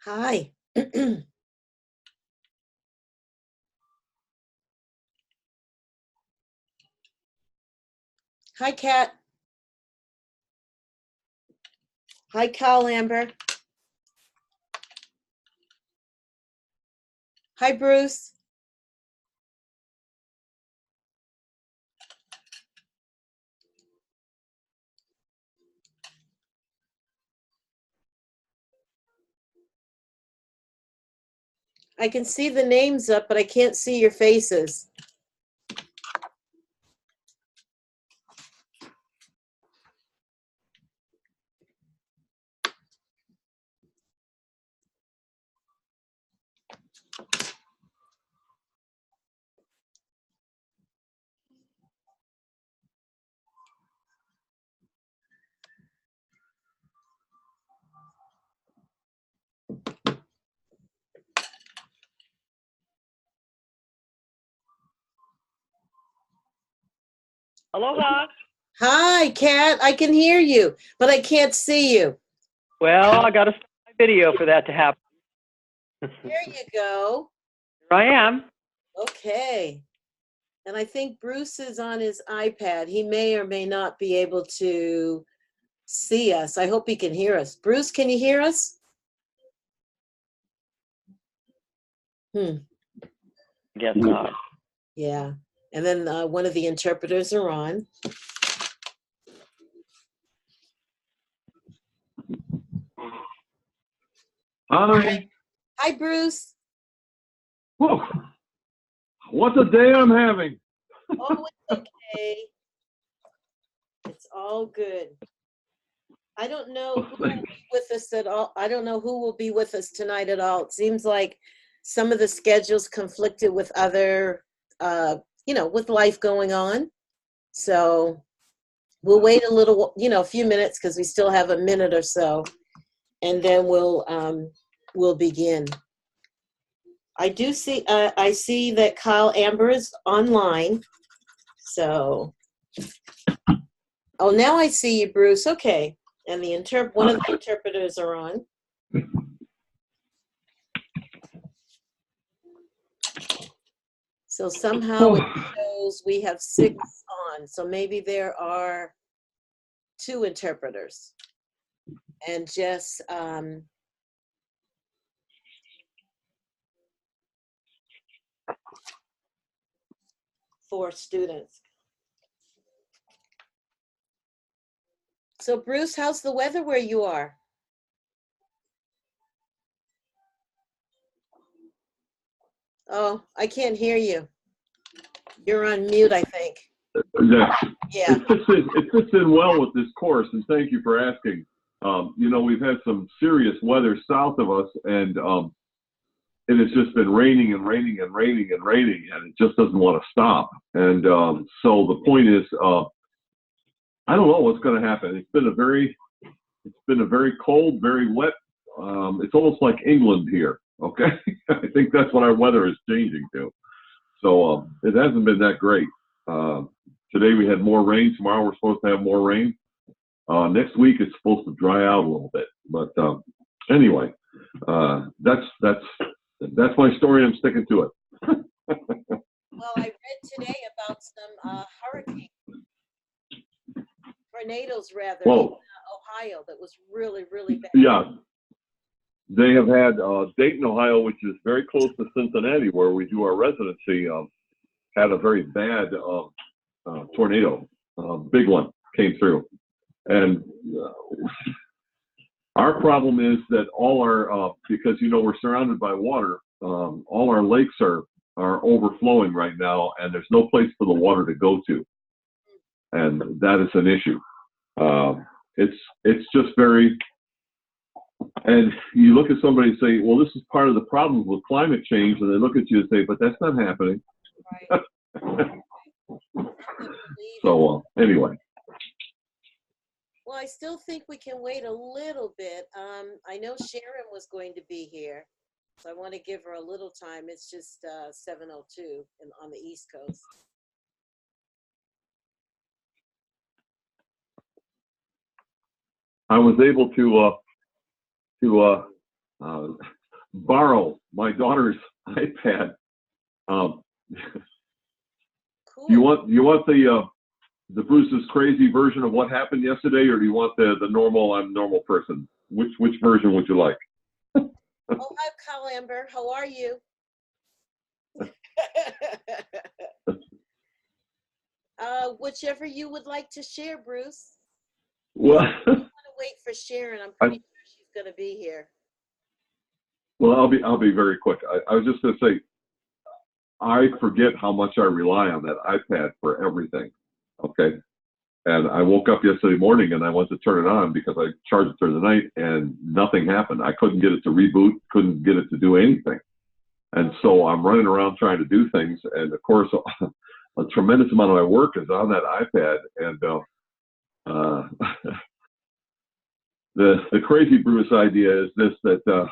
Hi. Hi, Kat. Hi, Kyle Amber. Hi, Bruce. I can see the names up, but I can't see your faces. Aloha. Hi, Kat. I can hear you, but I can't see you. Well, I got to start my video for that to happen. There you go. Here I am. Okay. And I think Bruce is on his iPad. He may or may not be able to see us. I hope he can hear us. Bruce, can you hear us? Guess not. Yeah. And then one of the interpreters are on. Hi. Hi, Bruce. Whoa. What a day I'm having. Oh, it's okay. It's all good. I don't know who will be with us at all. I don't know who will be with us tonight at all. It seems like some of the schedules conflicted with other, with life going on. So we'll wait a little, a few minutes because we still have a minute or so, and then we'll begin. I see that Kyle Amber is online. So, oh, now I see you, Bruce. Okay. And one of the interpreters are on. So somehow it shows we have 6 on. So maybe there are 2 interpreters and just 4 students. So Bruce, how's the weather where you are? Oh, I can't hear you. You're on mute, I think. Yeah. Yeah. It fits in well with this course, and thank you for asking. We've had some serious weather south of us, and it has just been raining and raining and raining and raining, and it just doesn't want to stop. And so the point is, I don't know what's going to happen. It's been a very cold, very wet. It's almost like England here. Okay, I think that's what our weather is changing to. So it hasn't been that great. Today we had more rain. Tomorrow we're supposed to have more rain. Next week it's supposed to dry out a little bit. But anyway, that's my story. I'm sticking to it. Well, I read today about some hurricane tornadoes, rather, in Ohio that was really, really bad. Yeah. They have had Dayton, Ohio, which is very close to Cincinnati, where we do our residency, had a very bad tornado. Big one came through. And our problem is that all our, because, we're surrounded by water, all our lakes are overflowing right now, and there's no place for the water to go to. And that is an issue. It's just very, and you look at somebody and say, well, this is part of the problem with climate change, and they look at you and say, but that's not happening. Right. So anyway. Well, I still think we can wait a little bit. I know Sharon was going to be here, so I want to give her a little time. It's just 7:02 on the East Coast. I was able to borrow my daughter's iPad. Cool. Do you want the Bruce's crazy version of what happened yesterday, or do you want the normal I'm normal person? Which version would you like? Oh, hi, Kyle Amber. How are you? Whichever you would like to share, Bruce. Well, I'm going to wait for Sharon. I'm pretty sure she's going to be here. well, I'll be very quick. I was just going to say, I forget how much I rely on that iPad for everything. Okay. And I woke up yesterday morning and I went to turn it on because I charged it through the night and nothing happened. I couldn't get it to reboot, couldn't get it to do anything. And so I'm running around trying to do things. And of course, a tremendous amount of my work is on that iPad. And the crazy Bruce idea is this, that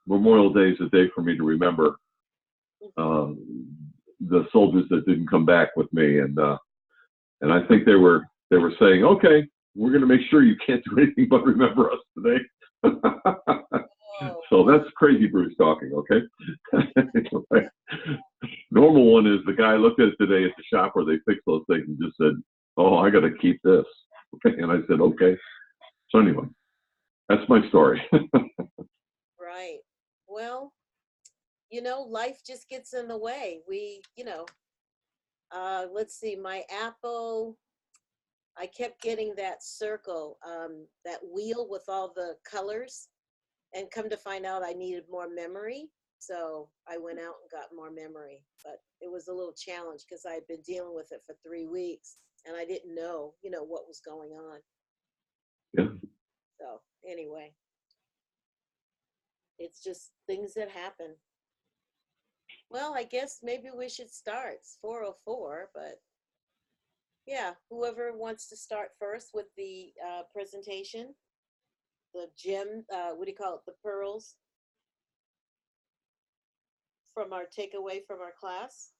Memorial Day is a day for me to remember the soldiers that didn't come back with me. And I think they were saying, okay, we're going to make sure you can't do anything but remember us today. So that's crazy Bruce talking, okay? Normal one is the guy looked at it today at the shop where they fix those things and just said, oh, I got to keep this. Okay, and I said, okay. So anyway, that's my story. Right. Well, life just gets in the way. Let's see, my Apple, I kept getting that circle, that wheel with all the colors, and come to find out I needed more memory. So I went out and got more memory, but it was a little challenge because I had been dealing with it for 3 weeks and I didn't know, what was going on. Yeah. So anyway, it's just things that happen. Well, I guess maybe we should start. It's 4:04, but yeah, whoever wants to start first with the presentation, the gem, what do you call it? The pearls from our takeaway from our class.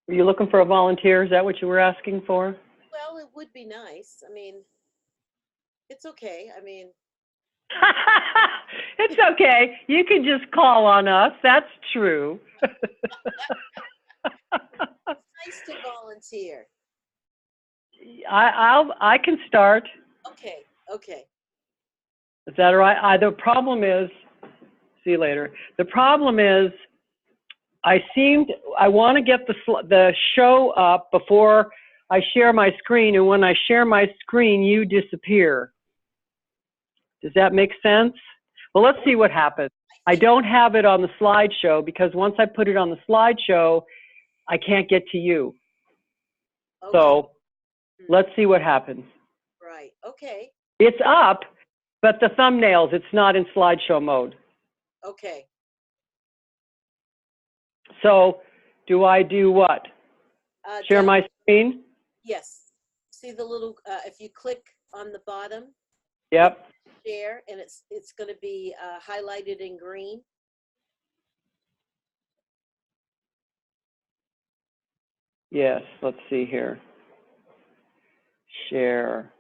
Were you looking for a volunteer? Is that what you were asking for? Well, it would be nice. I mean, it's okay. I mean, It's okay. You can just call on us. That's true. it's nice to volunteer. I can start. Okay. Is that all right? The problem is, see you later. The problem is, I want to get the show up before I share my screen, and when I share my screen, you disappear. Does that make sense? Well, let's see what happens. I don't have it on the slideshow because once I put it on the slideshow, I can't get to you. Okay. So let's see what happens. Right. Okay. It's up, but the thumbnails, it's not in slideshow mode. Okay. So do I do what? Share my screen? Yes. See the little, if you click on the bottom. Yep. Share, and it's going to be highlighted in green. Yes, let's see here. Share.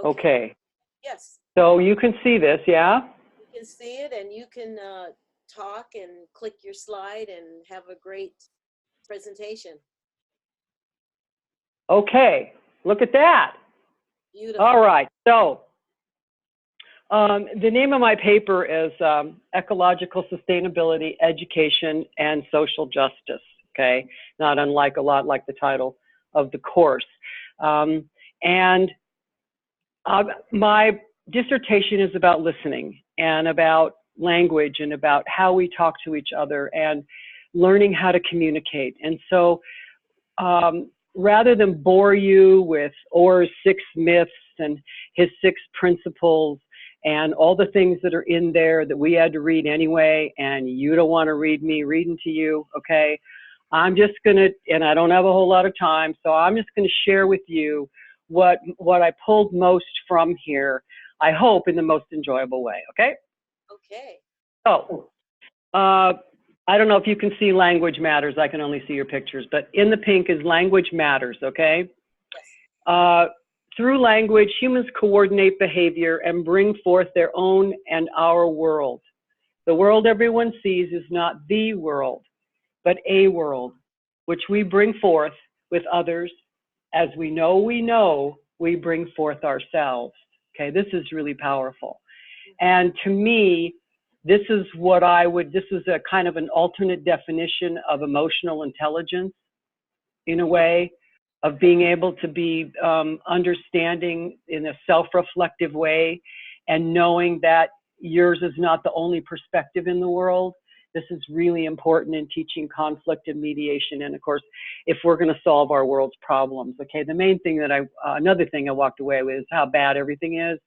Okay. Yes. So you can see this, yeah? You can see it, and you can talk and click your slide and have a great presentation. Okay, look at that. Beautiful. All right, so the name of my paper is Ecological Sustainability, Education, and Social Justice, okay? Not unlike a lot like the title of the course. And my dissertation is about listening and about language and about how we talk to each other and learning how to communicate. And so rather than bore you with Orr's 6 myths and his 6 principles and all the things that are in there that we had to read anyway, and you don't want to read me reading to you, okay? I'm just gonna, and I don't have a whole lot of time, so I'm just gonna share with you what I pulled most from here, I hope in the most enjoyable way, okay? Okay. So, I I don't know if you can see language matters. I can only see your pictures, but in the pink is language matters, okay? Through language, humans coordinate behavior and bring forth their own and our world. The world everyone sees is not the world, but a world, which we bring forth with others. As we know, we bring forth ourselves. Okay, this is really powerful. And to me, this is a kind of an alternate definition of emotional intelligence, in a way, of being able to be understanding in a self-reflective way and knowing that yours is not the only perspective in the world. This is really important in teaching conflict and mediation. And of course, if we're going to solve our world's problems, okay, the main thing that another thing I walked away with is how bad everything is.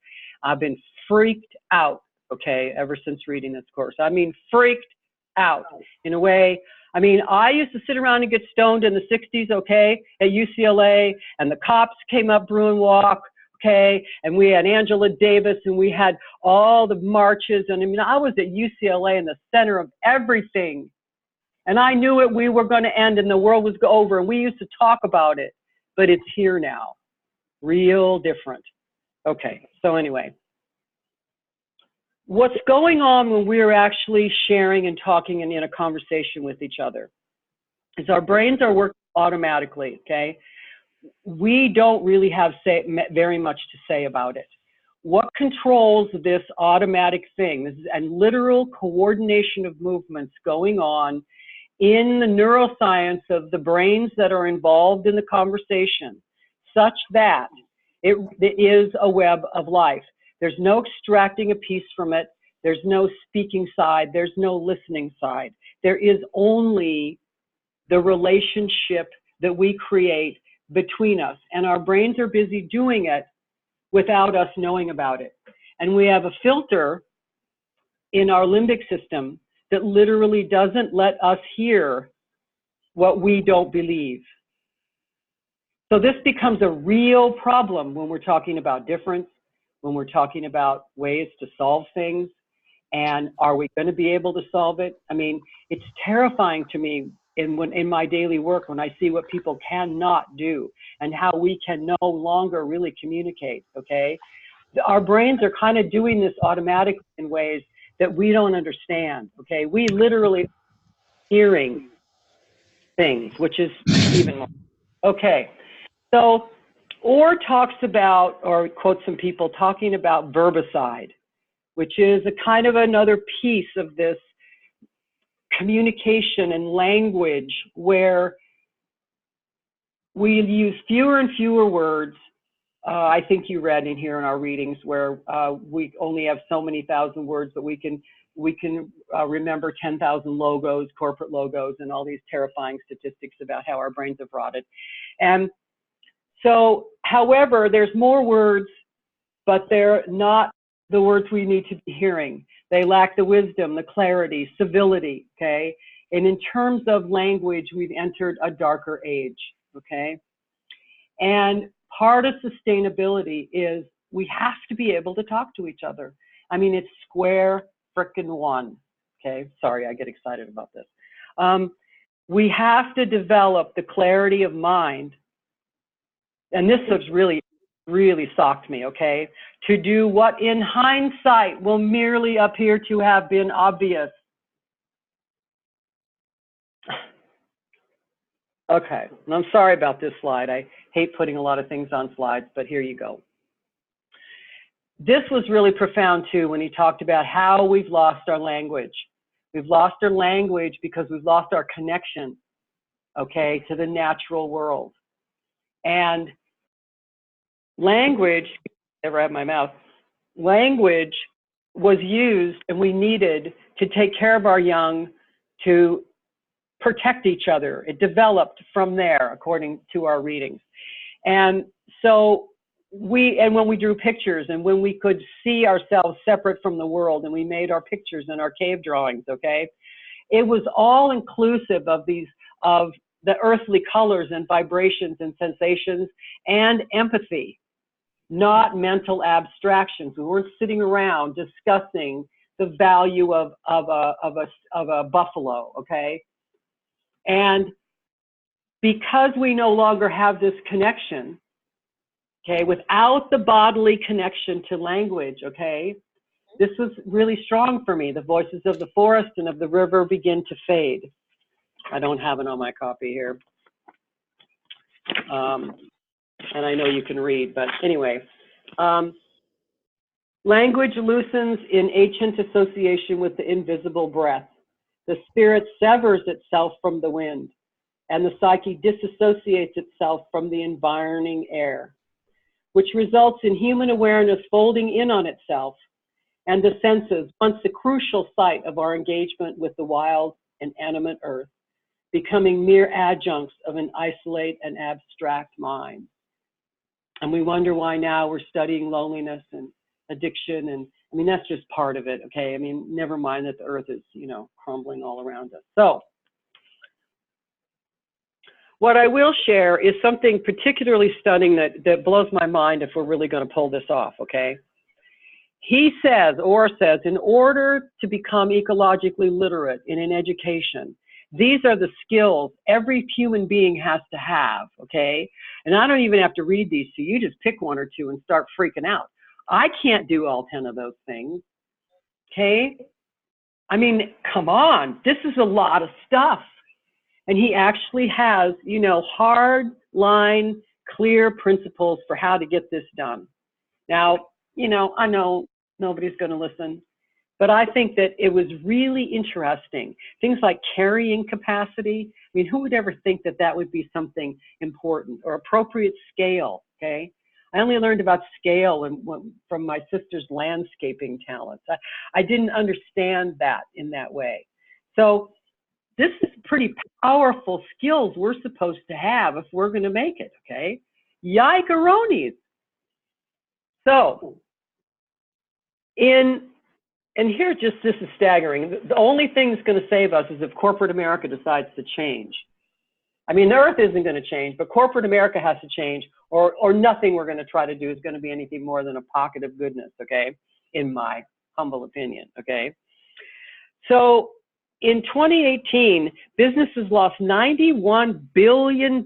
I've been freaked out, okay, ever since reading this course. I mean, freaked out in a way. I mean, I used to sit around and get stoned in the 60s, okay, at UCLA, and the cops came up Bruin Walk, okay, and we had Angela Davis, and we had all the marches, and I mean, I was at UCLA in the center of everything, and I knew we were going to end, and the world was over, and we used to talk about it, but it's here now, real different. Okay, so anyway. What's going on when we're actually sharing and talking and in a conversation with each other is our brains are working automatically, okay? We don't really have very much to say about it. What controls this automatic thing? This is a literal coordination of movements going on in the neuroscience of the brains that are involved in the conversation, such that it is a web of life. There's no extracting a piece from it. There's no speaking side. There's no listening side. There is only the relationship that we create between us. And our brains are busy doing it without us knowing about it. And we have a filter in our limbic system that literally doesn't let us hear what we don't believe. So this becomes a real problem when we're talking about difference, when we're talking about ways to solve things, and are we going to be able to solve it? I mean, it's terrifying to me in my daily work when I see what people cannot do and how we can no longer really communicate, okay? Our brains are kind of doing this automatically in ways that we don't understand, okay? We literally hearing things, which is even more. Okay, so Orr talks about, or quotes some people talking about verbicide, which is a kind of another piece of this communication and language where we use fewer and fewer words. I think you read in here in our readings where we only have so many thousand words, but we can remember 10,000 logos, corporate logos, and all these terrifying statistics about how our brains have rotted. And so, however, there's more words, but they're not the words we need to be hearing. They lack the wisdom, the clarity, civility, okay? And in terms of language, we've entered a darker age, okay? And part of sustainability is we have to be able to talk to each other. I mean, it's square frickin' one, okay? Sorry, I get excited about this. We have to develop the clarity of mind. And this has really shocked me, okay? To do what in hindsight will merely appear to have been obvious. Okay, and I'm sorry about this slide. I hate putting a lot of things on slides, but here you go. This was really profound too when he talked about how we've lost our language. We've lost our language because we've lost our connection, okay, to the natural world. And language, never had my mouth, language was used and we needed to take care of our young, to protect each other. It developed from there, according to our readings. And so when we drew pictures and when we could see ourselves separate from the world and we made our pictures and our cave drawings, okay, it was all inclusive of the earthly colors and vibrations and sensations and empathy, not mental abstractions. We weren't sitting around discussing the value of a buffalo, okay? And because we no longer have this connection, okay, without the bodily connection to language, okay, this was really strong for me. The voices of the forest and of the river begin to fade. I don't have it on my copy here. And I know you can read, but anyway. Language loosens in ancient association with the invisible breath. The spirit severs itself from the wind, and the psyche disassociates itself from the environing air, which results in human awareness folding in on itself and the senses, once a crucial site of our engagement with the wild and animate earth, becoming mere adjuncts of an isolate and abstract mind. And we wonder why now we're studying loneliness and addiction, and I mean, that's just part of it, okay? I mean, never mind that the earth is, you know, crumbling all around us. So, what I will share is something particularly stunning that blows my mind if we're really going to pull this off, okay? He says, Orr says, in order to become ecologically literate in an education, these are the skills every human being has to have, okay? And I don't even have to read these to you. You just pick one or two and start freaking out. I can't do all 10 of those things, okay? I mean, come on. This is a lot of stuff. And he actually has, you know, hard line, clear principles for how to get this done. Now, you know, I know nobody's going to listen, but I think that it was really interesting. Things like carrying capacity. I mean, who would ever think that that would be something important, or appropriate scale, okay? I only learned about scale from my sister's landscaping talents. I didn't understand that in that way. So this is pretty powerful skills we're supposed to have if we're going to make it, okay? Yike-a-ronies. So, and here, just this is staggering. The only thing that's going to save us is if corporate America decides to change. I mean, the earth isn't going to change, but corporate America has to change, or nothing we're going to try to do is going to be anything more than a pocket of goodness, okay? In my humble opinion, okay? So in 2018, businesses lost $91 billion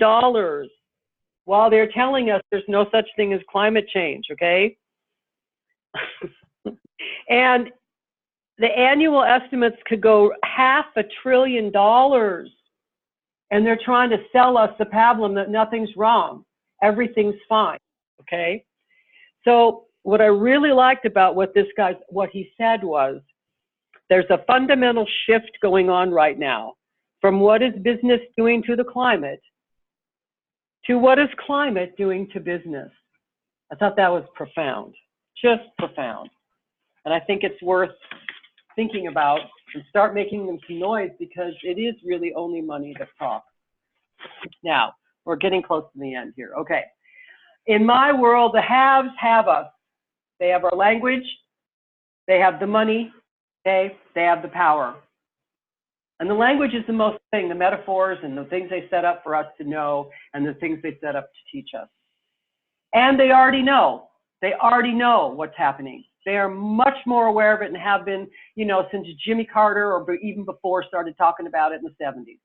while they're telling us there's no such thing as climate change, okay? And the annual estimates could go $500 billion. And they're trying to sell us the pablum that nothing's wrong. Everything's fine, okay? So what I really liked about what he said was, there's a fundamental shift going on right now from what is business doing to the climate to what is climate doing to business. I thought that was profound, just profound. And I think it's worth thinking about and start making them some noise, because it is really only money that talks. Now, we're getting close to the end here. Okay. In my world, the haves have us. They have our language, they have the money, okay? They have the power. And the language is the most thing, the metaphors and the things they set up for us to know, and the things they set up to teach us. And they already know. They already know what's happening. They are much more aware of it and have been, you know, since Jimmy Carter, or even before, started talking about it in the 70s.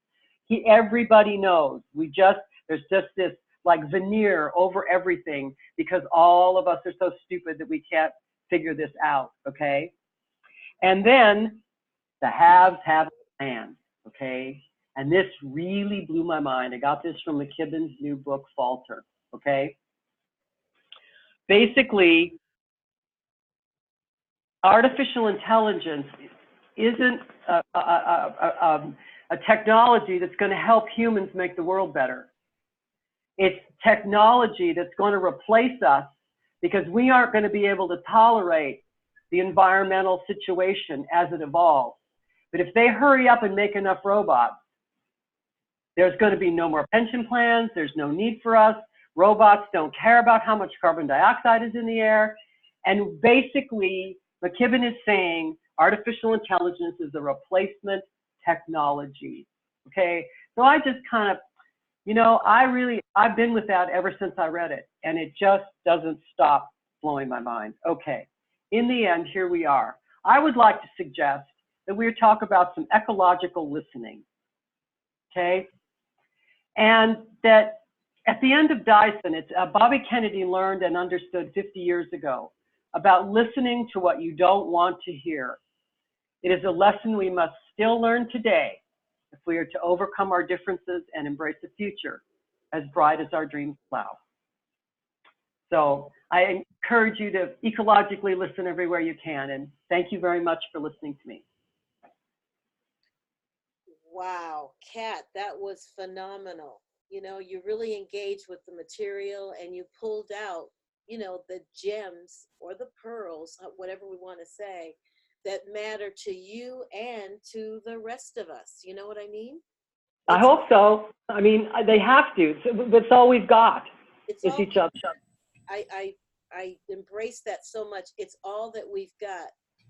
Everybody knows. There's just this like veneer over everything, because all of us are so stupid that we can't figure this out, okay? And then the haves have plans, okay? And this really blew my mind. I got this from McKibben's new book, Falter, okay? Basically, artificial intelligence isn't a technology that's going to help humans make the world better. It's technology that's going to replace us, because we aren't going to be able to tolerate the environmental situation as it evolves. But if they hurry up and make enough robots, there's going to be no more pension plans. There's no need for us. Robots don't care about how much carbon dioxide is in the air. And basically, McKibben is saying artificial intelligence is a replacement technology, okay? So I just kind of, you know, I've been with that ever since I read it, and it just doesn't stop blowing my mind. Okay, in the end, here we are. I would like to suggest that we talk about some ecological listening, okay? And that at the end of Dyson, it's Bobby Kennedy learned and understood 50 years ago about listening to what you don't want to hear. It is a lesson we must still learn today if we are to overcome our differences and embrace a future as bright as our dreams allow. So I encourage you to ecologically listen everywhere you can, and thank you very much for listening to me. Wow, Kat, that was phenomenal. You know, you really engaged with the material and you pulled out, you know, the gems or the pearls, whatever we want to say, that matter to you and to the rest of us. You know what I mean? I hope so. I mean, they have to. That's all we've got It's is all, each other. I embrace that so much. It's all that we've got.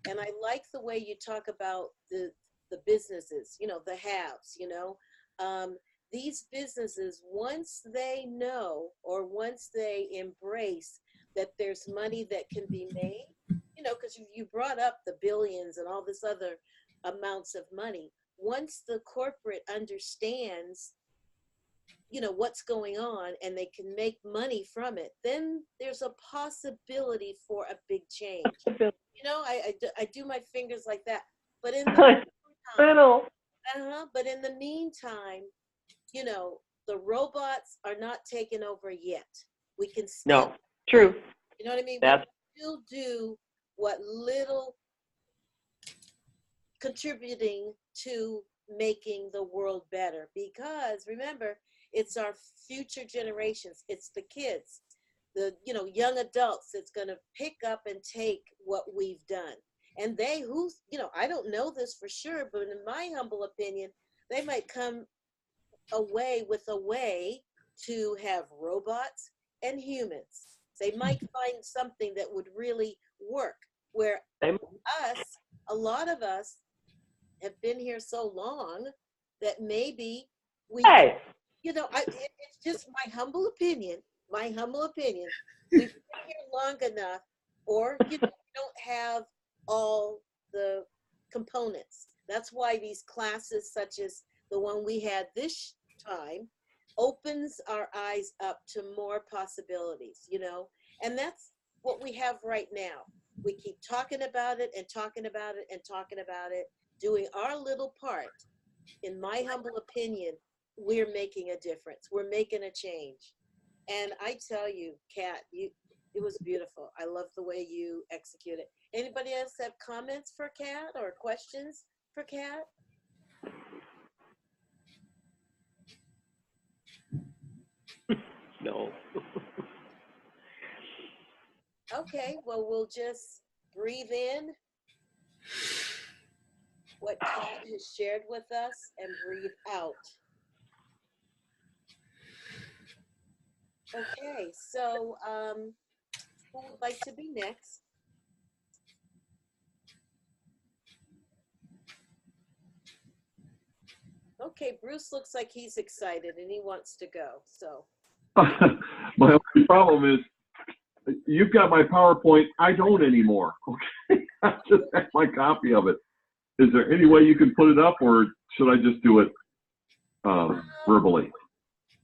And I like the way you talk about the businesses, you know, the haves, you know. These businesses, once they know or once they embrace that there's money that can be made, you know, because you brought up the billions and all this other amounts of money. Once the corporate understands, you know, what's going on and they can make money from it, then there's a possibility for a big change. You know, I do my fingers like that. But in the but in the meantime, you know, the robots are not taken over yet. We can still, No, true. you know what I mean? That's We can still do what little contributing to making the world better, because remember, it's our future generations, it's the kids, the, you know, young adults that's going to pick up and take what we've done. And they who, you know, I don't know this for sure, but in my humble opinion, they might come away with a way to have robots and humans. They might find something that would really work, where a lot of us have been here so long that maybe we, you know, it's just my humble opinion, we've been here long enough, or, you know, we don't have all the components. That's why these classes, such as the one we had this time, opens our eyes up to more possibilities, you know, and that's what we have right now. We keep talking about it and talking about it and talking about it, doing our little part. In my humble opinion, we're making a difference. We're making a change. And I tell you, Kat, it was beautiful. I love the way you execute it. Anybody else have comments for Kat or questions for Kat? no. Okay, well, we'll just breathe in what Kat has shared with us and breathe out. Okay, so who would like to be next? Okay, Bruce looks like he's excited and he wants to go, so. My only problem is you've got my PowerPoint. I don't anymore. Okay, I just have my copy of it. Is there any way you can put it up, or should I just do it verbally?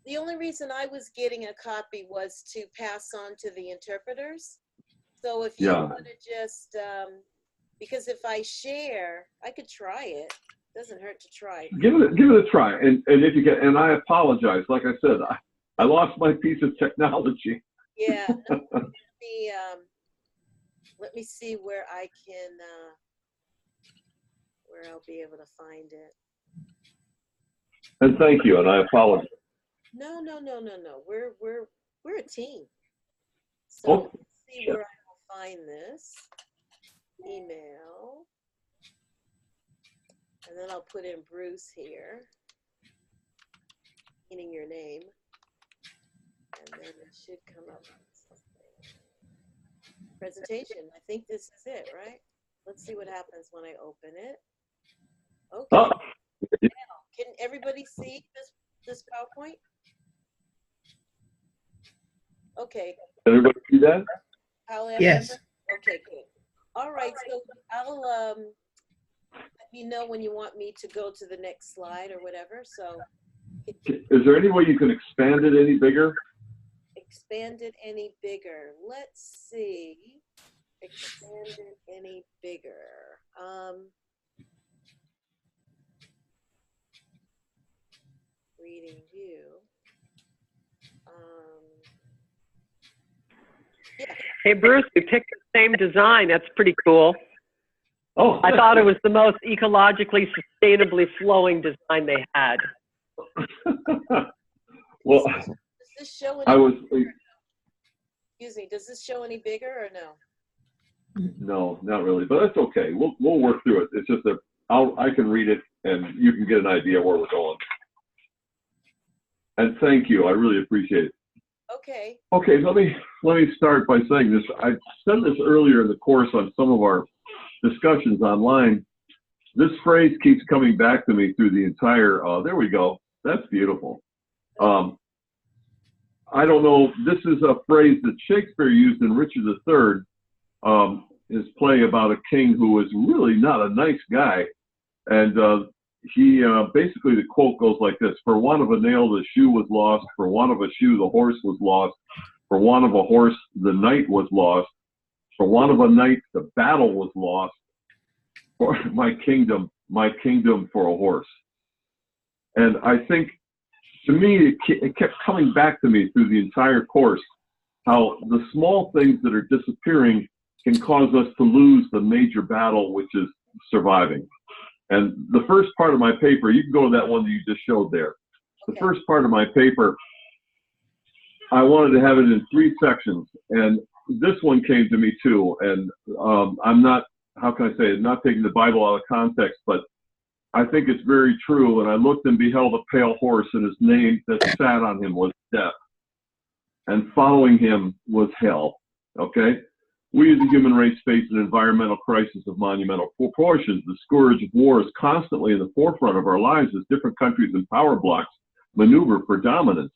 The only reason I was getting a copy was to pass on to the interpreters. So if you want to just, because if I share, I could try it. Doesn't hurt to try. Give it a try, and if you get, and I apologize. Like I said, I lost my piece of technology. Yeah. No, let me see where I can, where I'll be able to find it. And thank you, and I apologize. No. We're a team. So Oh, let's see where I will find this email. And then I'll put in Bruce here, meaning your name. And then it should come up with something. Presentation. I think this is it, right? Let's see what happens when I open it. Okay. oh. Now, can everybody see this PowerPoint? Okay. Everybody see that? However, Yes. okay, good. All right, so I'll let me know when you want me to go to the next slide or whatever. So Is there any way you can expand it any bigger? expand it any bigger. Let's see. Expand it any bigger. Reading view. Yeah. Hey, Bruce, we picked the same design. That's pretty cool. Oh, I thought it was the most ecologically, sustainably flowing design they had. well, Does this show I any, was, excuse me, does this show any bigger or no? no, not really, but that's okay. We'll work through it. It's just that I can read it and you can get an idea where we're going. And thank you. I really appreciate it. Okay. Okay, let me start by saying this. I said this earlier in the course on some of our discussions online. This phrase keeps coming back to me through the entire, there we go. That's beautiful. I don't know, this is a phrase that Shakespeare used in Richard III, his play about a king who was really not a nice guy. And he basically, the quote goes like this: for want of a nail, the shoe was lost. For want of a shoe, the horse was lost. For want of a horse, the knight was lost. For want of a knight, the battle was lost. For my kingdom for a horse. And I think, to me, it kept coming back to me through the entire course, how the small things that are disappearing can cause us to lose the major battle, which is surviving. And the first part of my paper, you can go to that one that you just showed there. The Okay. first part of my paper, I wanted to have it in 3 sections. And this one came to me too. And I'm not, how can I say it, not taking the Bible out of context, but I think it's very true. And I looked and beheld a pale horse, and his name that sat on him was Death. And following him was hell. Okay? We as a human race face an environmental crisis of monumental proportions. The scourge of war is constantly in the forefront of our lives as different countries and power blocks maneuver for dominance.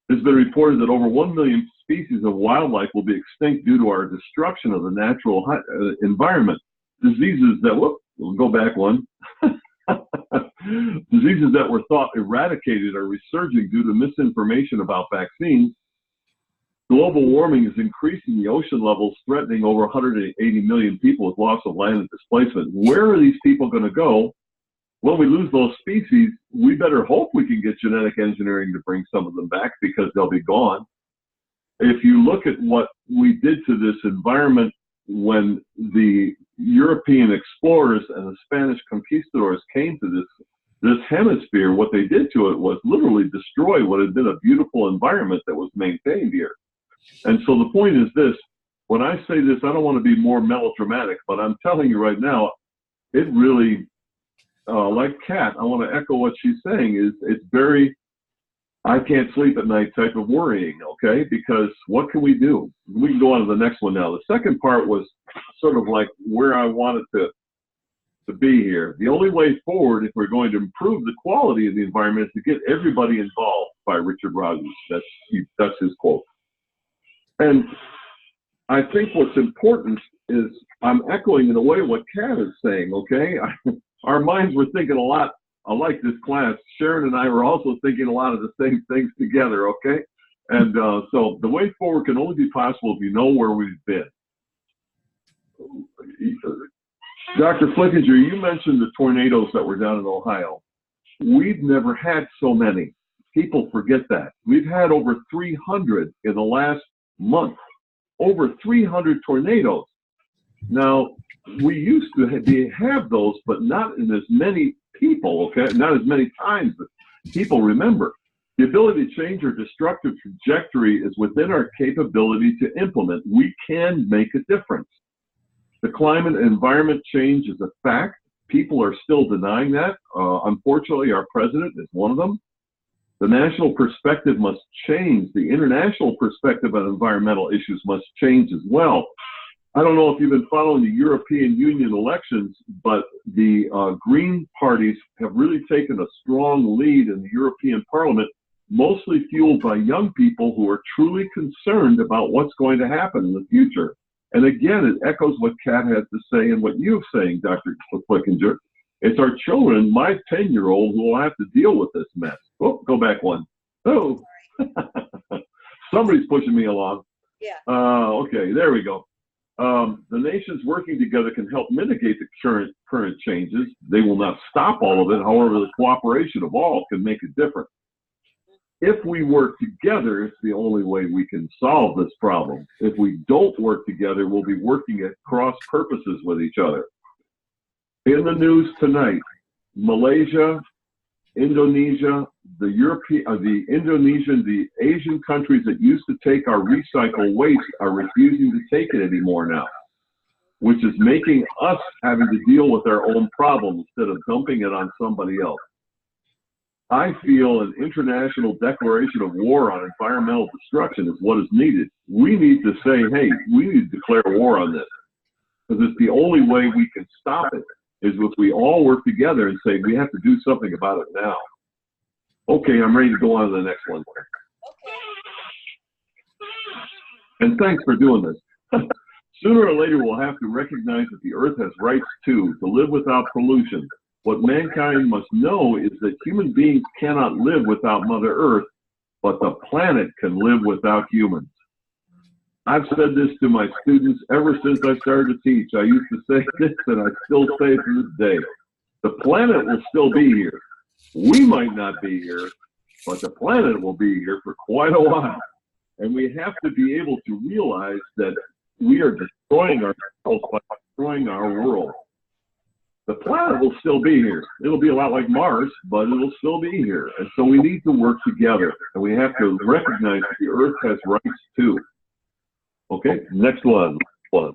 It's been reported that over 1 million species of wildlife will be extinct due to our destruction of the natural environment. Diseases that, we'll go back one. Diseases that were thought eradicated are resurging due to misinformation about vaccines. Global warming is increasing the ocean levels, threatening over 180 million people with loss of land and displacement. Where are these people going to go? When we lose those species, we better hope we can get genetic engineering to bring some of them back, because they'll be gone. If you look at what we did to this environment when the European explorers and the Spanish conquistadors came to this hemisphere, what they did to it was literally destroy what had been a beautiful environment that was maintained here. And so the point is this: when I say this, I don't want to be more melodramatic, but I'm telling you right now, it really, like Kat, I want to echo what she's saying, is it's very, I can't sleep at night type of worrying, okay? Because what can we do? We can go on to the next one now. The second part was sort of like where I wanted to be here. The only way forward, if we're going to improve the quality of the environment, is to get everybody involved, by Richard Rogers. That's his quote. And I think what's important is, I'm echoing in a way what Kat is saying, okay? Our minds were thinking a lot alike this class. Sharon and I were also thinking a lot of the same things together, okay? And so the way forward can only be possible if you know where we've been. Dr. Flickinger, you mentioned the tornadoes that were down in Ohio. We've never had so many. People forget that. We've had over 300 in the last month. Over 300 tornadoes. Now, we used to have those, but not in as many people, okay? Not as many times as people remember. The ability to change our destructive trajectory is within our capability to implement. We can make a difference. The climate and environment change is a fact. People are still denying that. Unfortunately, our president is one of them. The national perspective must change. The international perspective on environmental issues must change as well. I don't know if you've been following the European Union elections, but the Green parties have really taken a strong lead in the European Parliament, mostly fueled by young people who are truly concerned about what's going to happen in the future. And again, it echoes what Kat has to say and what you're saying, Dr. Flickinger. It's our children, my 10-year-old, who will have to deal with this mess. Oh, go back one. Oh, somebody's pushing me along. Yeah. Okay, there we go. The nations working together can help mitigate the current changes. They will not stop all of it. However, the cooperation of all can make a difference. If we work together, it's the only way we can solve this problem. If we don't work together, we'll be working at cross purposes with each other. In the news tonight, Malaysia, Indonesia, the Indonesian, the Asian countries that used to take our recycled waste are refusing to take it anymore now, which is making us having to deal with our own problems instead of dumping it on somebody else. I feel an international declaration of war on environmental destruction is what is needed. We need to say, hey, we need to declare war on this, because it's the only way we can stop it, is if we all work together and say, we have to do something about it now. Okay, I'm ready to go on to the next one. Okay. And thanks for doing this. Sooner or later, we'll have to recognize that the earth has rights too, to live without pollution. What mankind must know is that human beings cannot live without Mother Earth, but the planet can live without humans. I've said this to my students ever since I started to teach. I used to say this, and I still say it to this day. The planet will still be here. We might not be here, but the planet will be here for quite a while. And we have to be able to realize that we are destroying ourselves by destroying our world. The planet will still be here. It'll be a lot like Mars, but it'll still be here. And so we need to work together, and we have to recognize that the earth has rights too. Okay, next one. The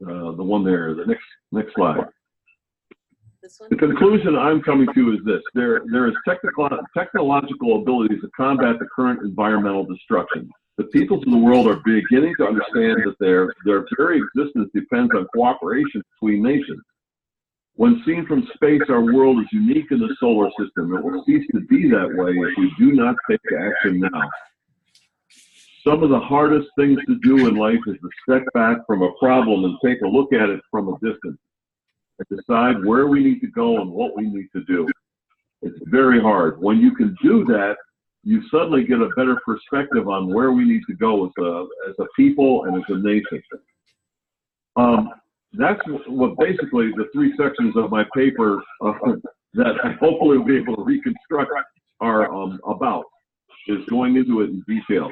one there, the next slide. This one? The conclusion I'm coming to is this. There is technological abilities to combat the current environmental destruction. The peoples of the world are beginning to understand that their very existence depends on cooperation between nations. When seen from space, our world is unique in the solar system. It will cease to be that way if we do not take action now. Some of the hardest things to do in life is to step back from a problem and take a look at it from a distance and decide where we need to go and what we need to do. It's very hard. When you can do that, you suddenly get a better perspective on where we need to go as a people and as a nation. That's what basically the three sections of my paper that I hopefully will be able to reconstruct are about, is going into it in detail.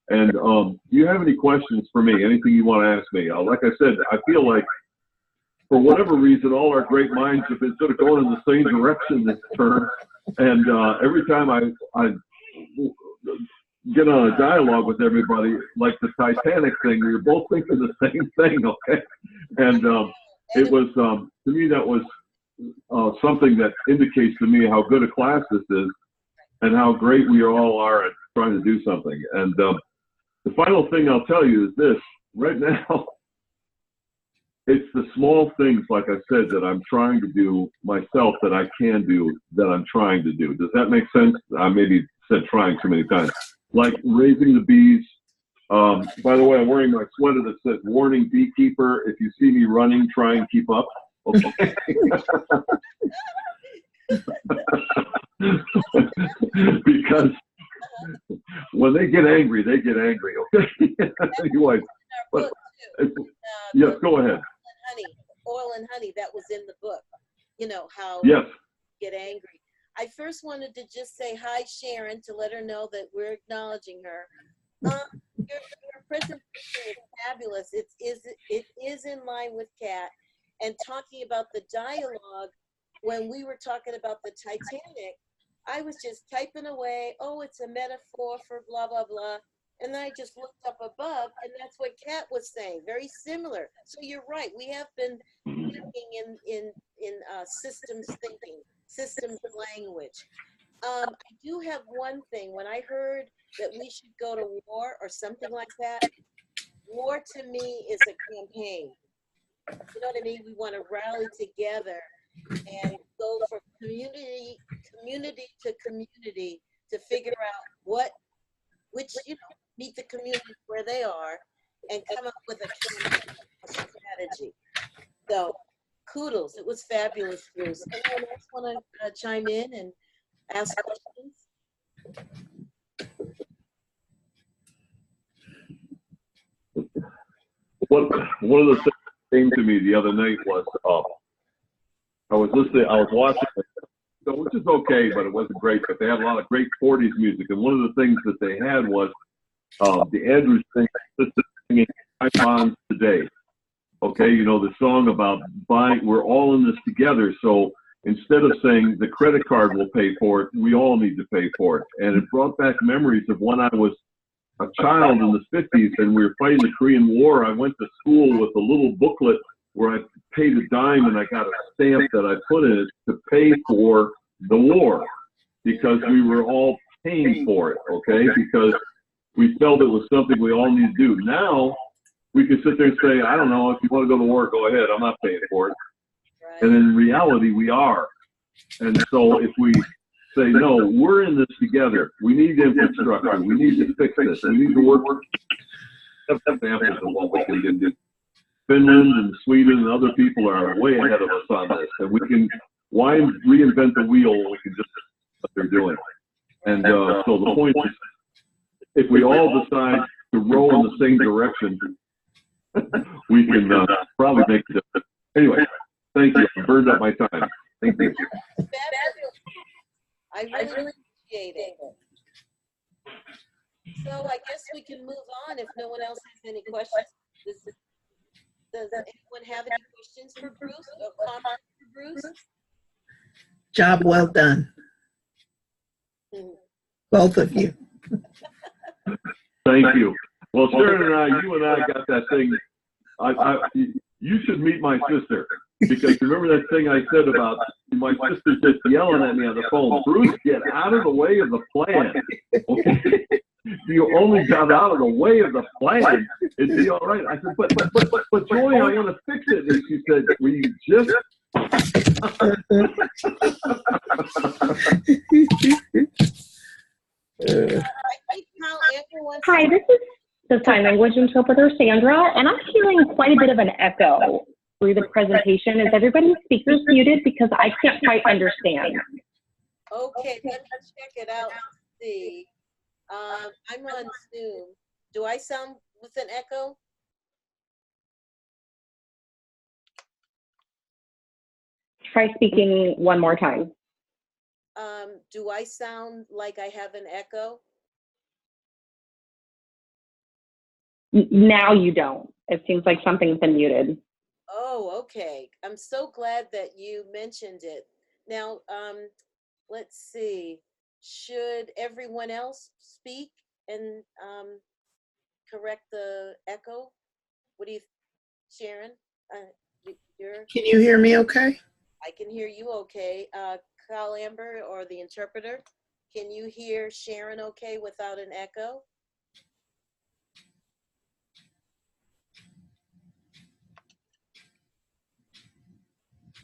And do you have any questions for me? Anything you want to ask me? Like I said, I feel like for whatever reason, all our great minds have been sort of going in the same direction this term. And every time I get on a dialogue with everybody, like the Titanic thing, we were both thinking the same thing, okay? And it was, to me, that was something that indicates to me how good a class this is and how great we all are at trying to do something. And the final thing I'll tell you is this. Right now, it's the small things, like I said, that I'm trying to do myself that I can do that I'm trying to do. Does that make sense? I maybe said trying too many times. Like raising the bees. By the way, I'm wearing my sweater that says, "Warning beekeeper, if you see me running, try and keep up." Okay. Because when they get angry, okay? Anyway, but, yes, go ahead. Oil and honey, that was in the book. You know, how yes. get angry. I first wanted to just say hi, Sharon, to let her know that we're acknowledging her. Your presentation is fabulous. It is in line with Kat. And talking about the dialogue, when we were talking about the Titanic, I was just typing away, oh, it's a metaphor for blah, blah, blah. And then I just looked up above, and that's what Kat was saying, very similar. So you're right. We have been thinking in systems thinking, systems language. I do have one thing. When I heard that we should go to war or something like that, war to me is a campaign. You know what I mean? We want to rally together and go from community to community to figure out which, meet the community where they are and come up with a strategy. So kudos, it was fabulous, Bruce. Anyone else want to chime in and ask questions? One of the things that came to me the other night was I was watching it, so which is okay, but it wasn't great. But they had a lot of great 40s music, and one of the things that they had was the Andrews singing "Bonds Today." Okay, you know the song about buying. We're all in this together. So instead of saying the credit card will pay for it, we all need to pay for it. And it brought back memories of when I was a child in the 50s and we were fighting the Korean War. I went to school with a little booklet where I paid a dime and I got a stamp that I put in it to pay for the war because we were all paying for it, okay? Because we felt it was something we all need to do. Now, we can sit there and say, I don't know, if you want to go to war, go ahead. I'm not paying for it. Right. And in reality, we are. And so if we say, no, we're in this together. We need infrastructure. We need to fix this. We need to work. Examples of what we can do. Finland and Sweden and other people are way ahead of us on this. And we can, why reinvent the wheel when we can just do what they're doing? And so the point is, if we all decide to row in the same direction, we can probably make a difference. Anyway, thank you. I burned up my time. Thank you. I really appreciate it. So I guess we can move on if no one else has any questions. Does anyone have any questions for Bruce or comments for Bruce? Job well done, both of you. Thank you. Well, Sharon and you and I got that thing. You should meet my sister because remember that thing I said about my sister just yelling at me on the phone. Bruce, get out of the way of the plan. Okay? You only got out of the way of the plan, it'd be all right. I said, but Joy, I want to fix it. And she said, will you just? Hi, this is the sign language interpreter, Sandra, and I'm hearing quite a bit of an echo through the presentation. Is everybody's speakers muted? Because I can't quite understand. Okay, let me check it out and see. I'm on Zoom. Do I sound with an echo? Try speaking one more time. Do I sound like I have an echo? Now you don't. It seems like something's been muted. Oh, okay. I'm so glad that you mentioned it. Now, let's see. Should everyone else speak and correct the echo? What do you, Sharon? Can you hear me okay? I can hear you okay. Kyle Amber or the interpreter, can you hear Sharon okay without an echo?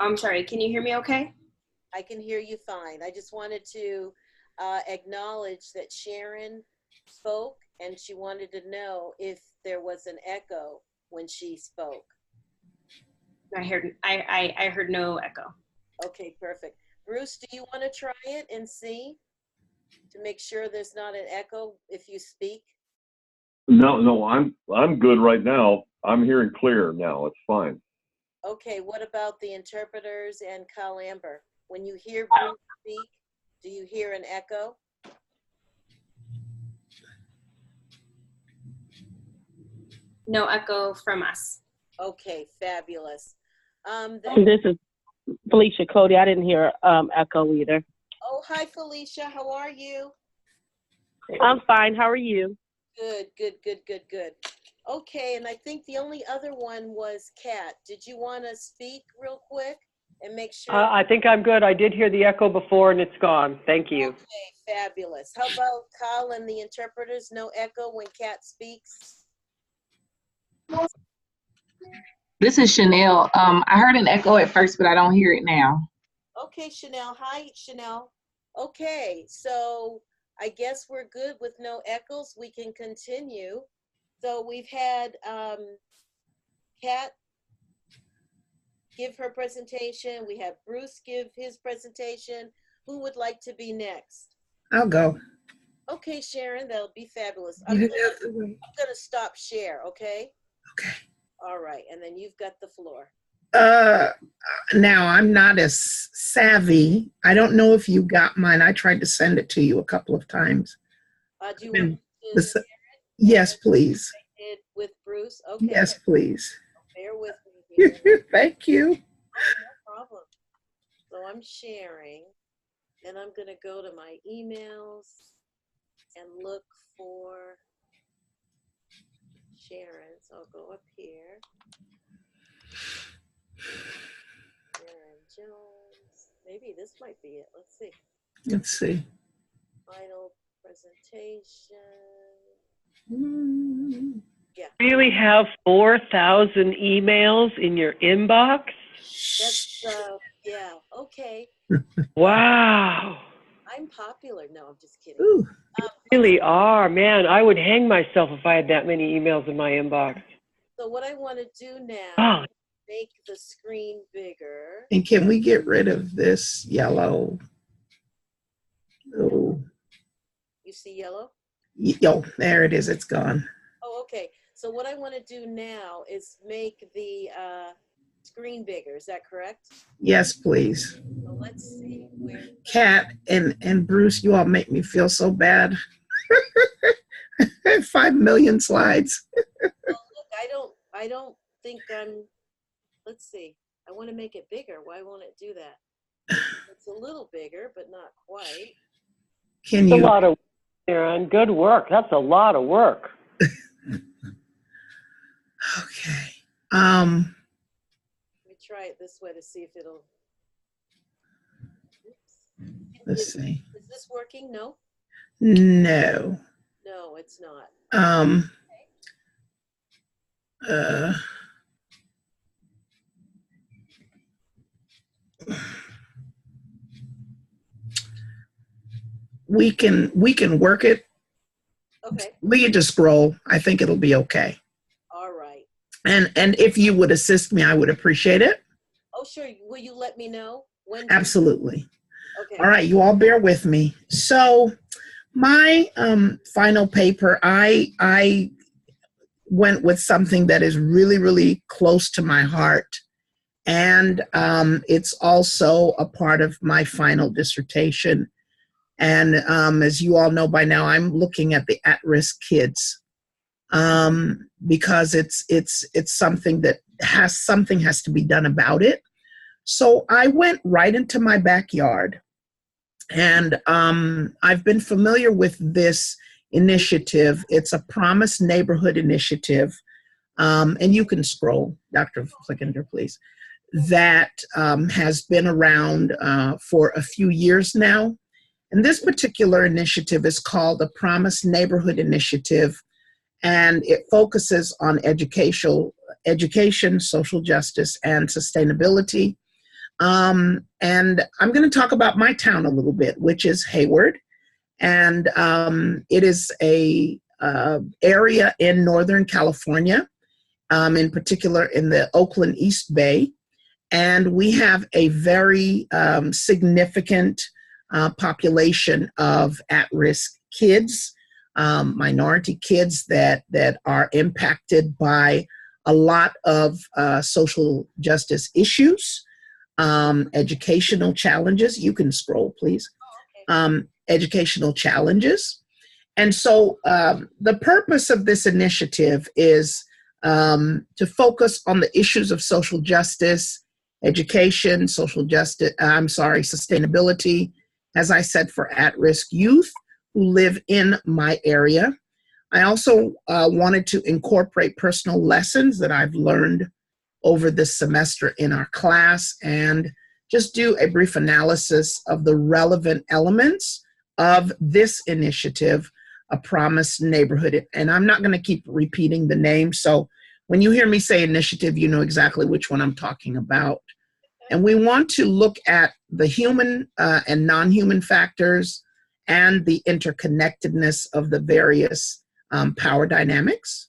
I'm sorry, can you hear me okay? I can hear you fine. I just wanted to acknowledge that Sharon spoke and she wanted to know if there was an echo when she spoke. I heard no echo. Okay, perfect. Bruce, do you want to try it and see to make sure there's not an echo if you speak? No, I'm good right now. I'm hearing clear now. It's fine. Okay, what about the interpreters and Kyle Amber? When you hear Bruce speak, do you hear an echo? No echo from us. Okay, fabulous. This is Felicia Cody. I didn't hear echo either. Oh, hi, Felicia. How are you? I'm fine. How are you? Good, good, good, good, good. Okay, and I think the only other one was Kat. Did you want to speak real quick and make sure? I think I'm good. I did hear the echo before and it's gone. Thank you. Okay, fabulous. How about Kyle and the interpreters? No echo when Kat speaks? This is Chanel. I heard an echo at first, but I don't hear it now. Okay, Chanel. Hi, Chanel. Okay, so I guess we're good with no echoes. We can continue. So we've had Kat give her presentation. We have Bruce give his presentation. Who would like to be next? I'll go. Okay, Sharon, that'll be fabulous. You I'm didn't have to wait. gonna stop share, okay? Okay. All right, and then you've got the floor. Now I'm not as savvy. I don't know if you got mine. I tried to send it to you a couple of times. Do you Been want to the share s- Yes, please. it with Bruce? Okay. Yes, please. Bear with me here. Thank you. No problem. So I'm sharing, and I'm gonna go to my emails and look for Sharon. So I'll go up here. Sharon Jones. Maybe this might be it. Let's see. Let's see. Final presentation. Mm. Really have 4,000 emails in your inbox? That's yeah. Okay. Wow. I'm popular. No, I'm just kidding. Ooh. Really are. Man, I would hang myself if I had that many emails in my inbox. So what I want to do now, Oh, make the screen bigger. And can we get rid of this yellow? Oh, You see yellow? yo, there it is. It's gone. Oh, okay. So what I want to do now is make the screen bigger. Is that correct? Yes, please. So let's see where. Kat and Bruce, you all make me feel so bad. 5 million slides. Oh, look, I don't think I'm. Let's see. I want to make it bigger. Why won't it do that? It's a little bigger, but not quite. Can that's a you? lot of work, Aaron. Good work. That's a lot of work. Okay. Let me try it this way to see if it'll. Oops. Let's see. Is this working? No? No. No, it's not. We can work it. Okay. We can just scroll. I think it'll be okay. All right. And if you would assist me, I would appreciate it. Oh, sure. Will you let me know when? Absolutely. Okay. All right, you all bear with me. So my final paper, I went with something that is really, really close to my heart. And it's also a part of my final dissertation. And as you all know by now, I'm looking at the at-risk kids because it's something that has to be done about it. So I went right into my backyard, and I've been familiar with this initiative. It's a Promise Neighborhood initiative, and you can scroll, Dr. Flickinger, please. That has been around for a few years now. And this particular initiative is called the Promise Neighborhood Initiative, and it focuses on education, social justice, and sustainability. And I'm going to talk about my town a little bit, which is Hayward. And it is a area in Northern California, in particular in the Oakland East Bay. And we have a very significant population of at-risk kids, minority kids that are impacted by a lot of social justice issues, educational challenges. You can scroll, please. Educational challenges. And so the purpose of this initiative is to focus on the issues of social justice, education, sustainability, as I said, for at-risk youth who live in my area. I also wanted to incorporate personal lessons that I've learned over this semester in our class and just do a brief analysis of the relevant elements of this initiative, A Promise Neighborhood. And I'm not going to keep repeating the name, so when you hear me say initiative, you know exactly which one I'm talking about. And we want to look at the human and non-human factors and the interconnectedness of the various power dynamics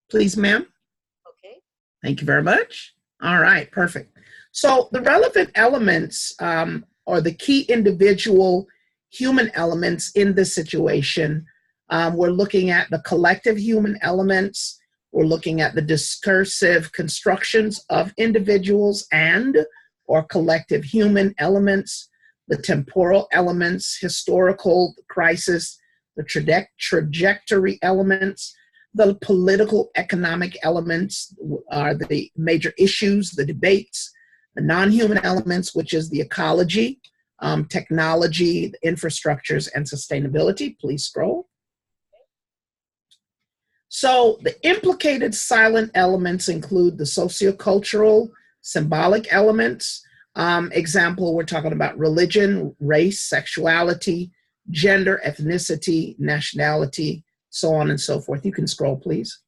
please, ma'am? Okay. Thank you very much. All right, perfect. So the relevant elements or the key individual human elements in this situation, we're looking at the collective human elements. We're looking at the discursive constructions of individuals and or collective human elements, the temporal elements, historical crisis, the trajectory elements, the political economic elements are the major issues, the debates, the non-human elements, which is the ecology, technology, the infrastructures, and sustainability. Please scroll. So the implicated silent elements include the sociocultural, symbolic elements. Example, we're talking about religion, race, sexuality, gender, ethnicity, nationality, so on and so forth. You can scroll, please.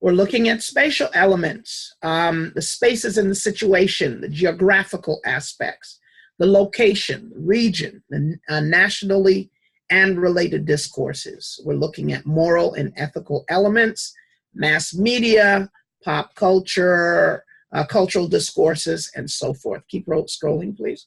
We're looking at spatial elements, the spaces in the situation, the geographical aspects, the location, region, the nationally and related discourses. We're looking at moral and ethical elements, mass media, pop culture, cultural discourses, and so forth. Keep scrolling, please.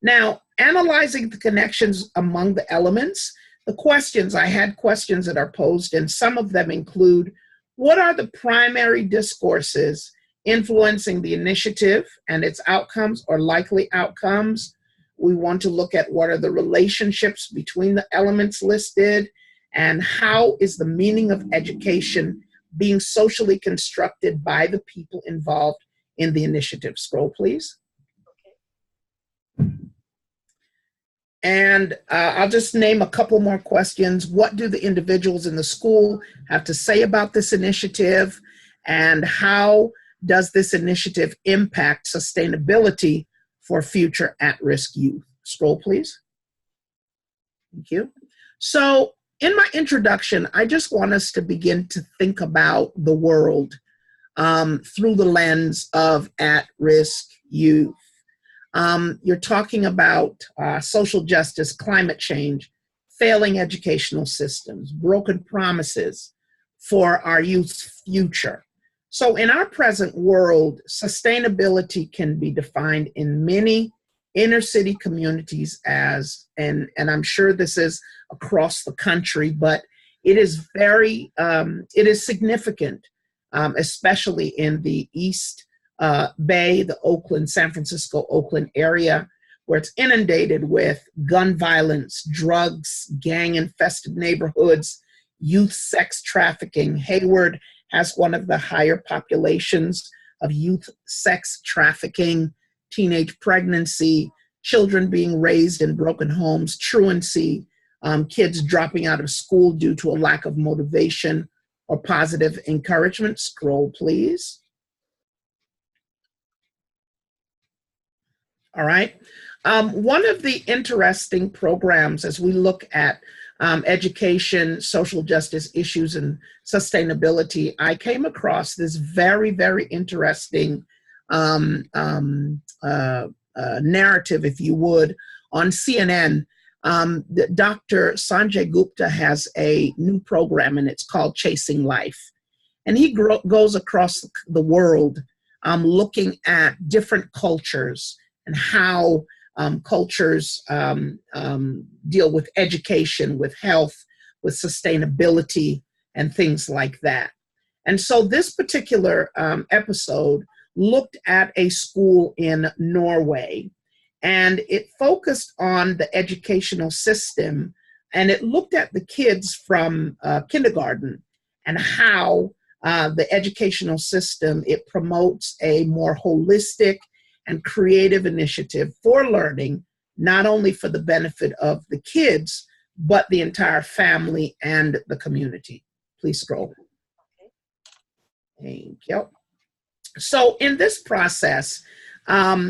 Now, analyzing the connections among the elements, the questions, I had questions that are posed, and some of them include, what are the primary discourses influencing the initiative and its outcomes or likely outcomes? We want to look at what are the relationships between the elements listed, and how is the meaning of education being socially constructed by the people involved in the initiative. Scroll, please. And I'll just name a couple more questions. What do the individuals in the school have to say about this initiative? And how does this initiative impact sustainability for future at-risk youth? Scroll, please. Thank you. So in my introduction, I just want us to begin to think about the world through the lens of at-risk youth. You're talking about social justice, climate change, failing educational systems, broken promises for our youth's future. So in our present world, sustainability can be defined in many inner city communities as, and I'm sure this is across the country, but it is very, it is significant, especially in the East Bay, the Oakland, San Francisco, Oakland area, where it's inundated with gun violence, drugs, gang-infested neighborhoods, youth sex trafficking. Hayward has one of the higher populations of youth sex trafficking, teenage pregnancy, children being raised in broken homes, truancy, kids dropping out of school due to a lack of motivation or positive encouragement. Scroll, please. All right. One of the interesting programs as we look at education, social justice issues, and sustainability, I came across this very, very interesting narrative, if you would, on CNN. Dr. Sanjay Gupta has a new program, and it's called Chasing Life. And he goes across the world looking at different cultures and how cultures deal with education, with health, with sustainability, and things like that. And so this particular episode looked at a school in Norway, and it focused on the educational system, and it looked at the kids from kindergarten and how the educational system, it promotes a more holistic and creative initiative for learning, not only for the benefit of the kids, but the entire family and the community. Please scroll. Thank you. So in this process, how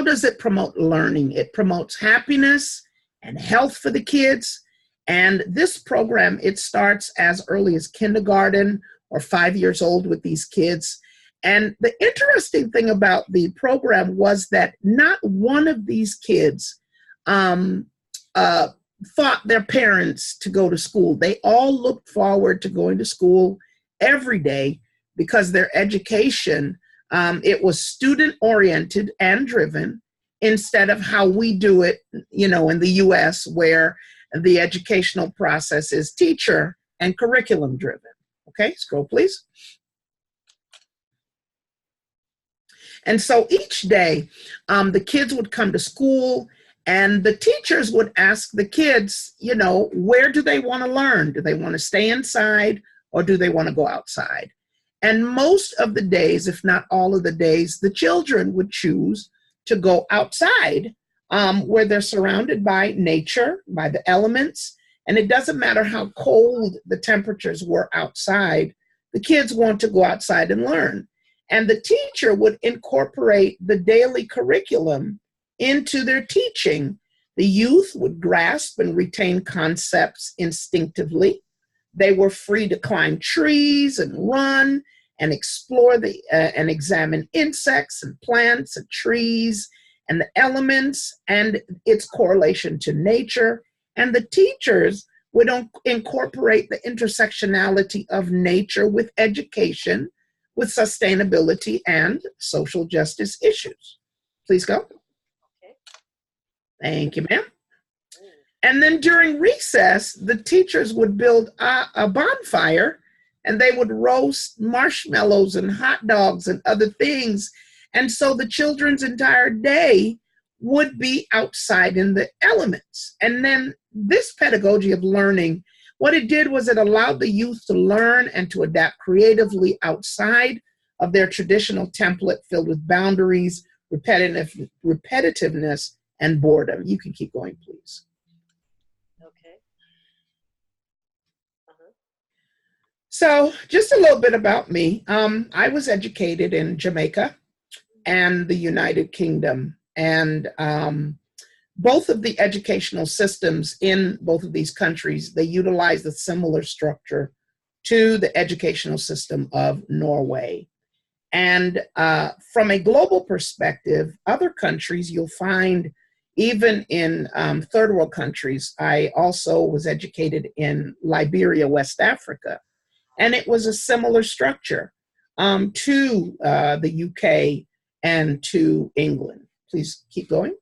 does it promote learning? It promotes happiness and health for the kids. And this program, it starts as early as kindergarten or 5 years old with these kids. And the interesting thing about the program was that not one of these kids fought their parents to go to school. They all looked forward to going to school every day because their education, it was student oriented and driven instead of how we do it, in the US, where the educational process is teacher and curriculum driven. Okay, scroll please. And so each day, the kids would come to school and the teachers would ask the kids, where do they want to learn? Do they want to stay inside or do they want to go outside? And most of the days, if not all of the days, the children would choose to go outside where they're surrounded by nature, by the elements. And it doesn't matter how cold the temperatures were outside, the kids want to go outside and learn. And the teacher would incorporate the daily curriculum into their teaching. The youth would grasp and retain concepts instinctively. They were free to climb trees and run and explore and examine insects and plants and trees and the elements and its correlation to nature. And the teachers would incorporate the intersectionality of nature with education, with sustainability and social justice issues. Please go. Okay. Thank you, ma'am. And then during recess, the teachers would build a bonfire and they would roast marshmallows and hot dogs and other things. And so the children's entire day would be outside in the elements. And then this pedagogy of learning, what it did was it allowed the youth to learn and to adapt creatively outside of their traditional template filled with boundaries, repetitiveness, and boredom. You can keep going, please. Okay. So just a little bit about me. I was educated in Jamaica and the United Kingdom. And both of the educational systems in both of these countries, they utilize a similar structure to the educational system of Norway. And from a global perspective, other countries you'll find, even in third world countries, I also was educated in Liberia, West Africa, and it was a similar structure to the UK and to England. Please keep going.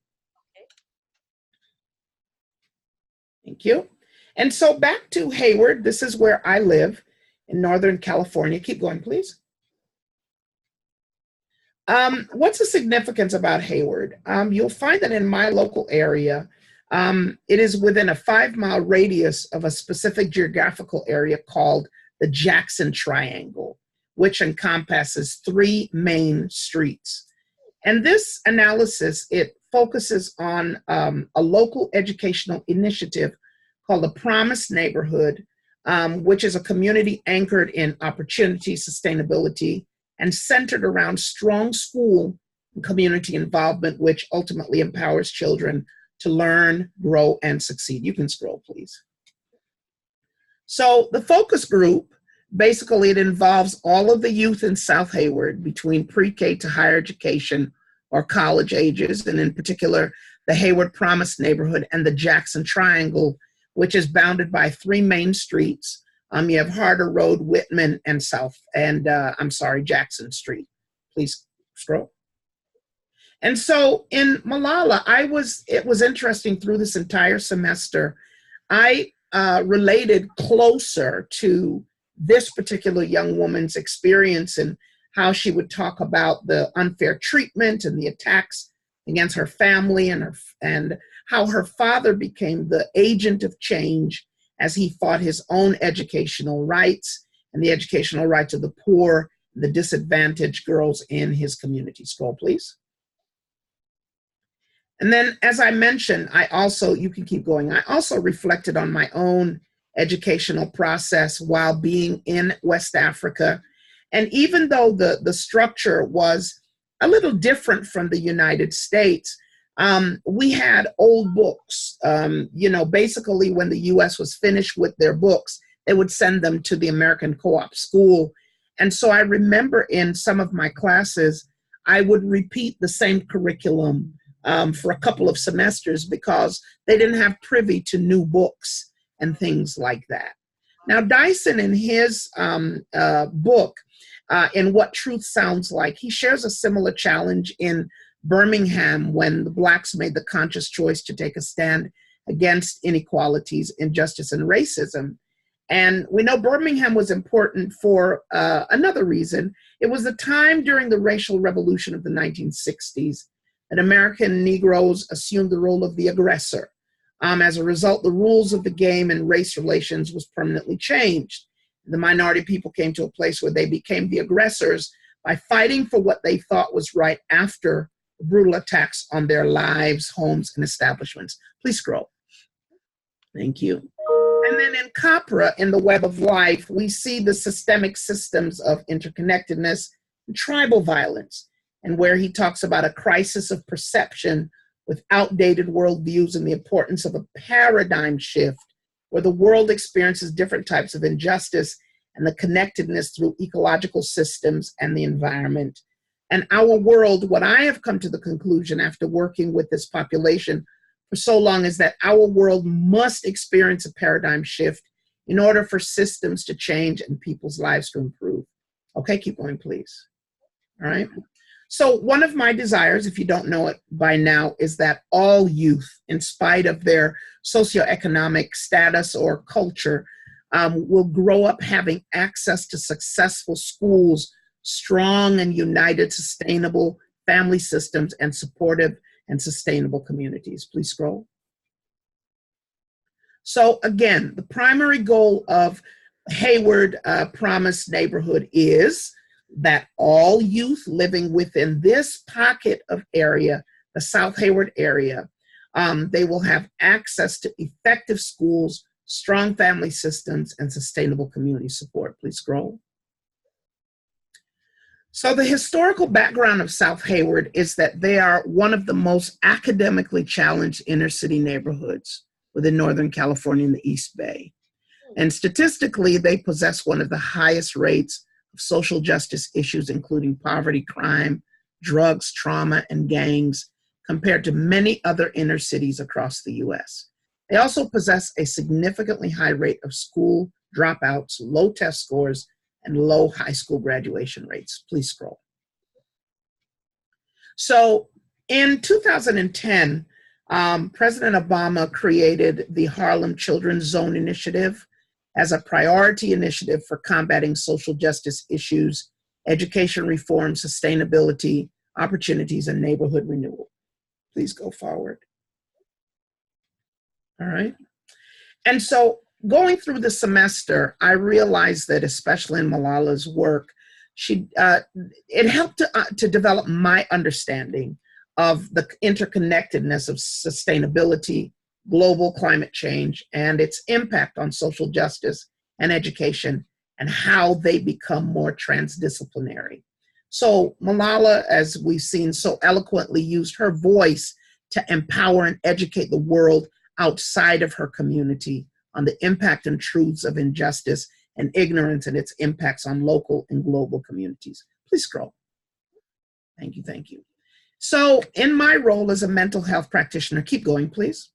Thank you. And so back to Hayward. This is where I live in Northern California. Keep going, please. What's the significance about Hayward? You'll find that in my local area, it is within a 5-mile radius of a specific geographical area called the Jackson Triangle, which encompasses 3 main streets. And this analysis, it focuses on a local educational initiative called the Promise Neighborhood, which is a community anchored in opportunity, sustainability, and centered around strong school and community involvement, which ultimately empowers children to learn, grow, and succeed. You can scroll, please. So the focus group, basically it involves all of the youth in South Hayward between pre-K to higher education or college ages, and in particular, the Hayward Promise Neighborhood and the Jackson Triangle, which is bounded by 3 main streets. You have Harder Road, Whitman, and Jackson Street. Please scroll. And so in Malala, it was interesting through this entire semester, I related closer to this particular young woman's experience and how she would talk about the unfair treatment and the attacks against her family and how her father became the agent of change as he fought his own educational rights and the educational rights of the poor, the disadvantaged girls in his community. Scroll, please. And then, as I mentioned, you can keep going, I also reflected on my own educational process while being in West Africa. And even though the structure was a little different from the United States, we had old books. Basically when the US was finished with their books, they would send them to the American Co-op School. And so I remember in some of my classes, I would repeat the same curriculum for a couple of semesters because they didn't have privy to new books and things like that. Now, Dyson, in his book, In What Truth Sounds Like, he shares a similar challenge in Birmingham when the Blacks made the conscious choice to take a stand against inequalities, injustice, and racism. And we know Birmingham was important for another reason. It was the time during the racial revolution of the 1960s that American Negroes assumed the role of the aggressor. As a result, the rules of the game and race relations was permanently changed. The minority people came to a place where they became the aggressors by fighting for what they thought was right after brutal attacks on their lives, homes, and establishments. Please scroll. Thank you. And then in Capra, in The Web of Life, we see the systemic systems of interconnectedness and tribal violence, and where he talks about a crisis of perception with outdated worldviews and the importance of a paradigm shift where the world experiences different types of injustice and the connectedness through ecological systems and the environment. And our world, what I have come to the conclusion after working with this population for so long, is that our world must experience a paradigm shift in order for systems to change and people's lives to improve. Okay, keep going, please. All right. So one of my desires, if you don't know it by now, is that all youth, in spite of their socioeconomic status or culture, will grow up having access to successful schools, strong and united, sustainable family systems, and supportive and sustainable communities. Please scroll. So again, the primary goal of Hayward Promise Neighborhood is that all youth living within this pocket of area, the South Hayward area, they will have access to effective schools, strong family systems, and sustainable community support. Please scroll. So the historical background of South Hayward is that they are one of the most academically challenged inner city neighborhoods within Northern California and the East Bay. And statistically, they possess one of the highest rates of social justice issues, including poverty, crime, drugs, trauma, and gangs, compared to many other inner cities across the US. They also possess a significantly high rate of school dropouts, low test scores, and low high school graduation rates. Please scroll. So in 2010, President Obama created the Harlem Children's Zone Initiative as a priority initiative for combating social justice issues, education reform, sustainability, opportunities, and neighborhood renewal. Please go forward. All right. And so going through the semester, I realized that, especially in Malala's work, it helped to develop my understanding of the interconnectedness of sustainability, global climate change, and its impact on social justice and education, and how they become more transdisciplinary. So Malala, as we've seen so eloquently, used her voice to empower and educate the world outside of her community on the impact and truths of injustice and ignorance and its impacts on local and global communities. Please scroll. Thank you, thank you. So in my role as a mental health practitioner, keep going, please.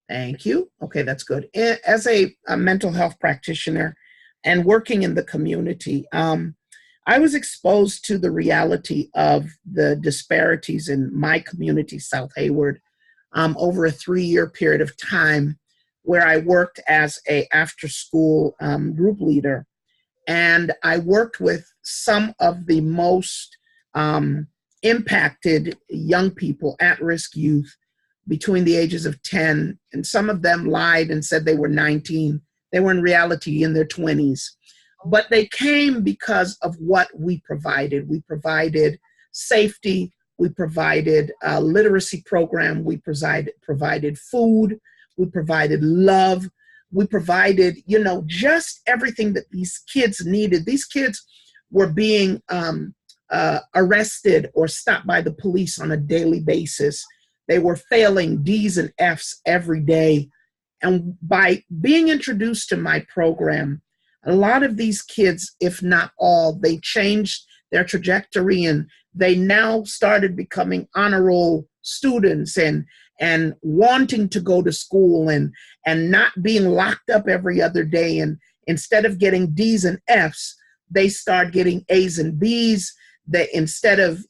Thank you. Okay, that's good. As a mental health practitioner and working in the community, I was exposed to the reality of the disparities in my community, South Hayward, over a 3-year period of time, where I worked as a after-school group leader. And I worked with some of the most impacted young people, at-risk youth, between the ages of 10, and some of them lied and said they were 19. They were in reality in their 20s. But they came because of what we provided. We provided safety, we provided a literacy program, we provided food, we provided love, we provided, just everything that these kids needed. These kids were being arrested or stopped by the police on a daily basis. They were failing D's and F's every day. And by being introduced to my program, a lot of these kids, if not all, they changed their trajectory, and they now started becoming honor roll students and wanting to go to school and not being locked up every other day. And instead of getting D's and F's, they start getting A's and B's. That instead of,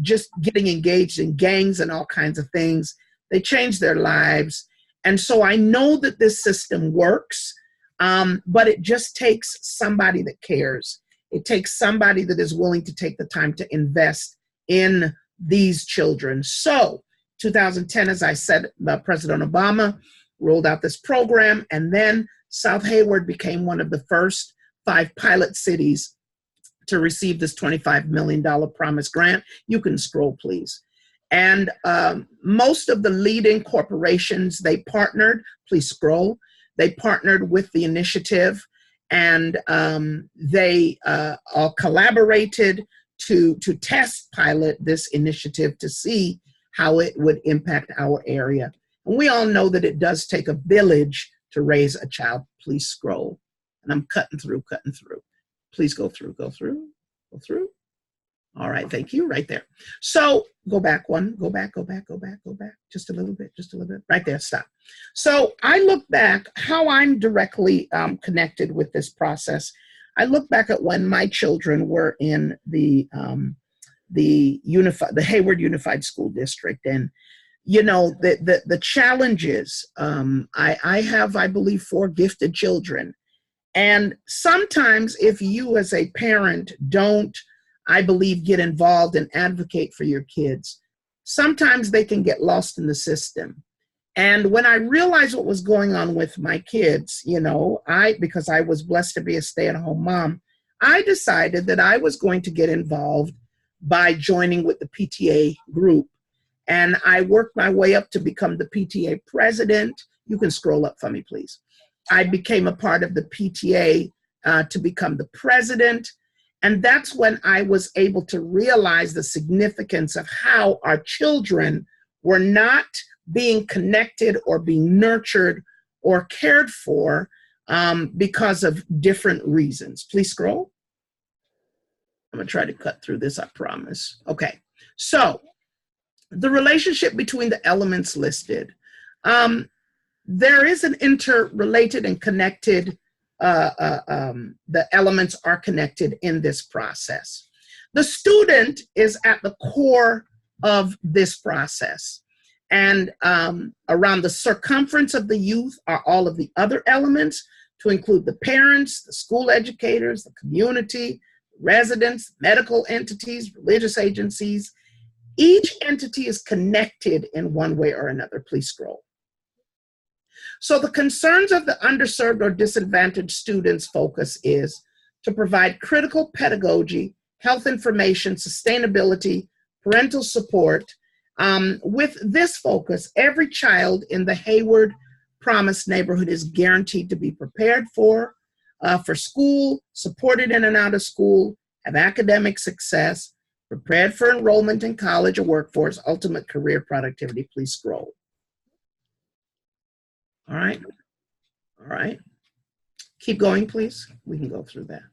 just getting engaged in gangs and all kinds of things, they change their lives. And so I know that this system works, but it just takes somebody that cares. It takes somebody that is willing to take the time to invest in these children. So 2010, as I said, President Obama rolled out this program, and then South Hayward became one of the first 5 pilot cities to receive this $25 million Promise grant. You can scroll, please. And most of the leading corporations, they partnered, please scroll, they partnered with the initiative, and they all collaborated to test pilot this initiative to see how it would impact our area. And we all know that it does take a village to raise a child. Please scroll. And I'm cutting through. Please go through. All right, thank you, right there. So go back one, go back. Just a little bit, right there, stop. So I look back how I'm directly connected with this process. I look back at when my children were in the Hayward Unified School District, and the challenges. I have, I believe, 4 gifted children. And sometimes if you as a parent don't, I believe, get involved and advocate for your kids, sometimes they can get lost in the system. And when I realized what was going on with my kids, because I was blessed to be a stay-at-home mom, I decided that I was going to get involved by joining with the PTA group. And I worked my way up to become the PTA president. You can scroll up for me, please. I became a part of the PTA to become the president. And that's when I was able to realize the significance of how our children were not being connected or being nurtured or cared for because of different reasons. Please scroll. I'm gonna try to cut through this, I promise. Okay, so the relationship between the elements listed. There is an interrelated and connected, the elements are connected in this process. The student is at the core of this process. And around the circumference of the youth are all of the other elements, to include the parents, the school educators, the community, residents, medical entities, religious agencies. Each entity is connected in one way or another. Please scroll. So the concerns of the underserved or disadvantaged students' focus is to provide critical pedagogy, health information, sustainability, parental support. With this focus, every child in the Hayward Promise neighborhood is guaranteed to be prepared for school, supported in and out of school, have academic success, prepared for enrollment in college or workforce, ultimate career productivity. Please scroll. All right. Keep going, please. We can go through that.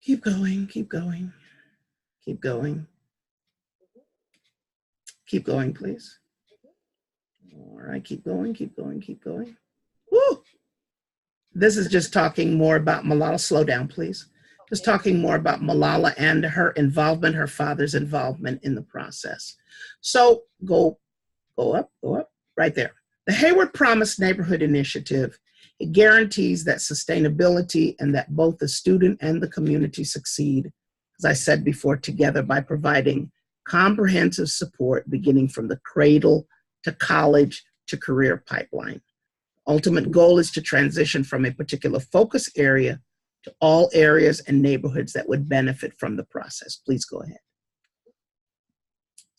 Keep going. Keep going, please. All right, keep going. Woo! This is just talking more about Malala. Slow down, please. Just talking more about Malala and her involvement, her father's involvement in the process. So go up, right there. The Hayward Promise Neighborhood Initiative, it guarantees that sustainability and that both the student and the community succeed, as I said before, together by providing comprehensive support beginning from the cradle to college to career pipeline. Ultimate goal is to transition from a particular focus area to all areas and neighborhoods that would benefit from the process. Please go ahead.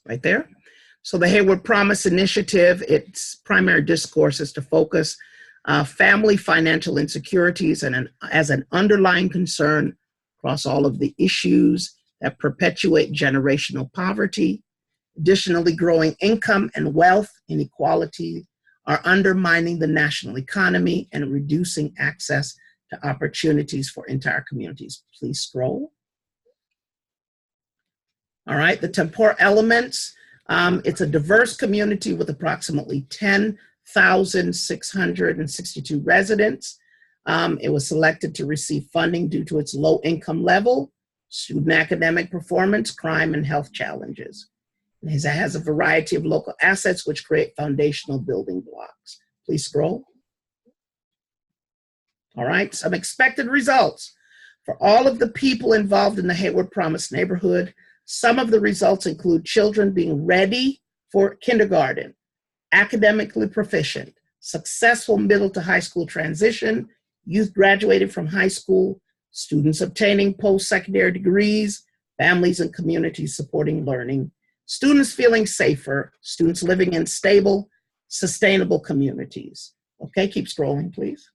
Right there. So the Hayward Promise Initiative, its primary discourse is to focus family financial insecurities and as an underlying concern across all of the issues that perpetuate generational poverty. Additionally, growing income and wealth inequality are undermining the national economy and reducing access to opportunities for entire communities. Please scroll. All right, the Tempora Elements. It's a diverse community with approximately 10,662 residents. It was selected to receive funding due to its low income level, student academic performance, crime, and health challenges. It has a variety of local assets which create foundational building blocks. Please scroll. All right, some expected results. For all of the people involved in the Hayward Promise neighborhood, some of the results include children being ready for kindergarten, academically proficient, successful middle to high school transition, youth graduated from high school, students obtaining post-secondary degrees, families and communities supporting learning, students feeling safer, students living in stable, sustainable communities. Okay, keep scrolling, please.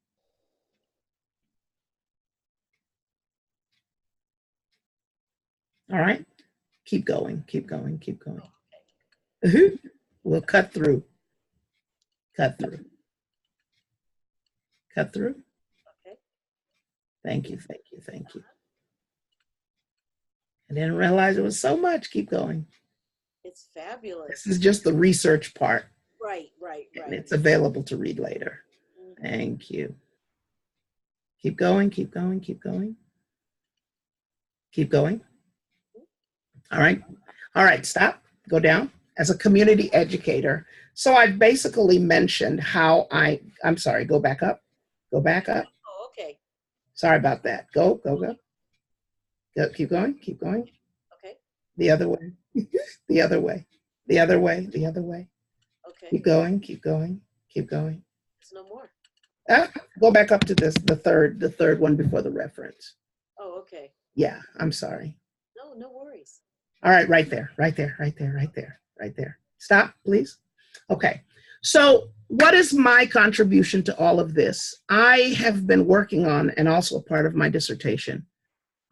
All right, keep going, keep going, keep going. We'll cut through, cut through, cut through. Okay. Thank you, thank you, thank you. I didn't realize it was so much. Keep going. It's fabulous. This is just the research part. Right, right, And right. it's available to read later. Thank you. Keep going, keep going, keep going. Keep going. All right. All right, stop. Go down. As a community educator, so I've basically mentioned how I'm sorry, go back up. Go back up. Oh, okay. Sorry about that. Go, go, go. Go, keep going, keep going. Okay. The other way. The other way. The other way. The other way. Okay. Keep going, keep going, keep going. There's no more. Go back up to this, the third one before the reference. Oh, okay. Yeah, I'm sorry. No, no worries. All right, right there, right there, right there, right there, right there. Stop, please. Okay, so what is my contribution to all of this? I have been working on, and also a part of my dissertation,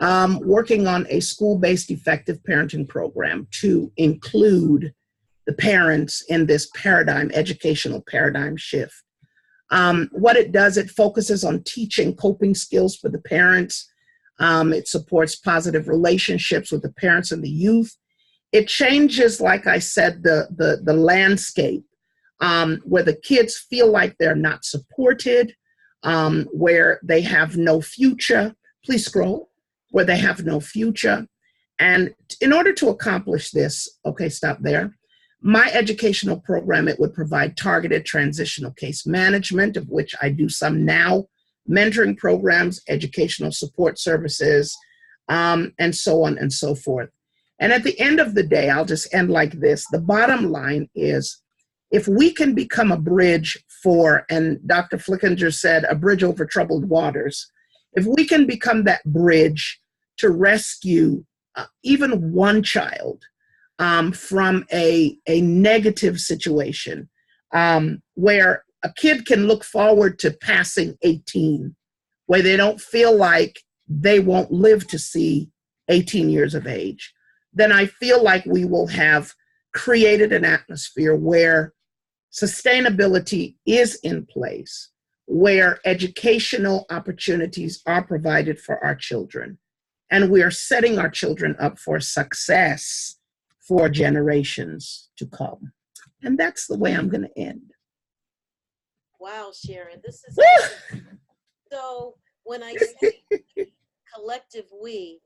working on a school-based effective parenting program to include the parents in this paradigm, educational paradigm shift. What it does, it focuses on teaching coping skills for the parents. It supports positive relationships with the parents and the youth. It changes, like I said, the landscape where the kids feel like they're not supported, where they have no future. Please scroll. Where they have no future. And in order to accomplish this, okay, stop there. My educational program, it would provide targeted transitional case management, of which I do some now, mentoring programs, educational support services, and so on and so forth. And at the end of the day, I'll just end like this. The bottom line is, if we can become a bridge for, and Dr. Flickinger said, a bridge over troubled waters, if we can become that bridge to rescue even one child from a negative situation, where a kid can look forward to passing 18, where they don't feel like they won't live to see 18 years of age, then I feel like we will have created an atmosphere where sustainability is in place, where educational opportunities are provided for our children, and we are setting our children up for success for generations to come. And that's the way I'm going to end. Wow, Sharon, this is so. When I say collective we,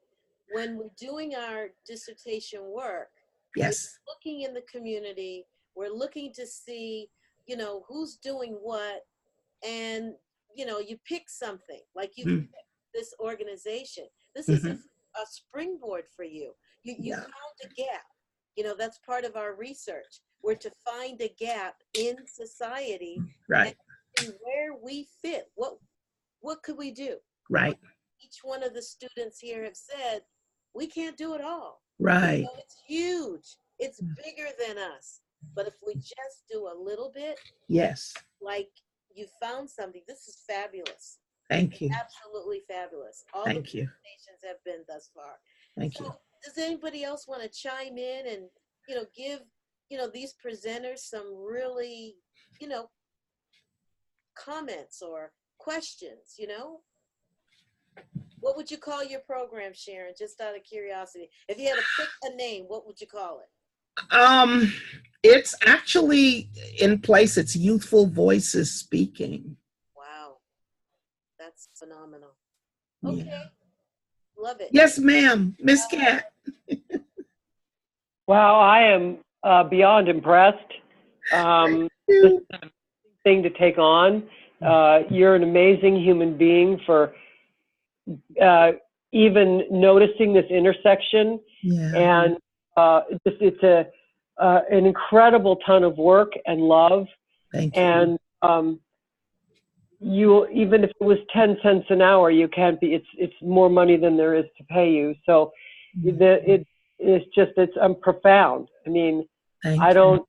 when we're doing our dissertation work, Yes. we're looking in the community, we're looking to see, who's doing what, and you pick something like you picked this organization. This is a springboard for you. You found a gap. That's part of our research. We're to find a gap in society, Right. and see where we fit. What could we do? Right. Each one of the students here have said, we can't do it all. Right. It's huge. It's bigger than us. But if we just do a little bit, Yes. like you found something, this is fabulous. Thank you. Absolutely fabulous. All Thank the you. presentations have been thus far. Thank So you. does anybody else want to chime in and, give, these presenters some really, comments or questions, What would you call your program, Sharon? Just out of curiosity. If you had to pick a name, what would you call it? It's actually in place. It's Youthful Voices Speaking. Wow. That's phenomenal. Okay. Yeah. Love it. Yes, ma'am. Miss Cat. Wow, I am beyond impressed. You. Thing to take on. You're an amazing human being for even noticing this intersection, Yeah. and it's an incredible ton of work and love. Thank you. And you, even if it was 10 cents an hour, you can't be. It's more money than there is to pay you. So it's profound. I mean, Thank I you. don't.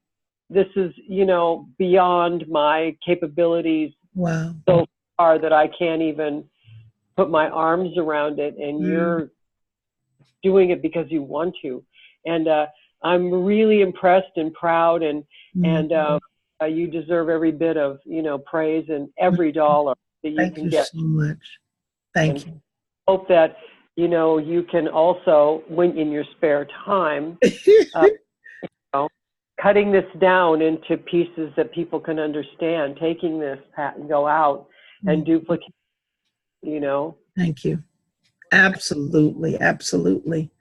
This is, beyond my capabilities Wow. so far that I can't even put my arms around it. And you're doing it because you want to. And I'm really impressed and proud. And you deserve every bit of, praise and every dollar that you Thank can you get. so much. Thank you. Hope that, you can also, when in your spare time, cutting this down into pieces that people can understand, taking this and go out and duplicate, Thank you. Absolutely. Absolutely.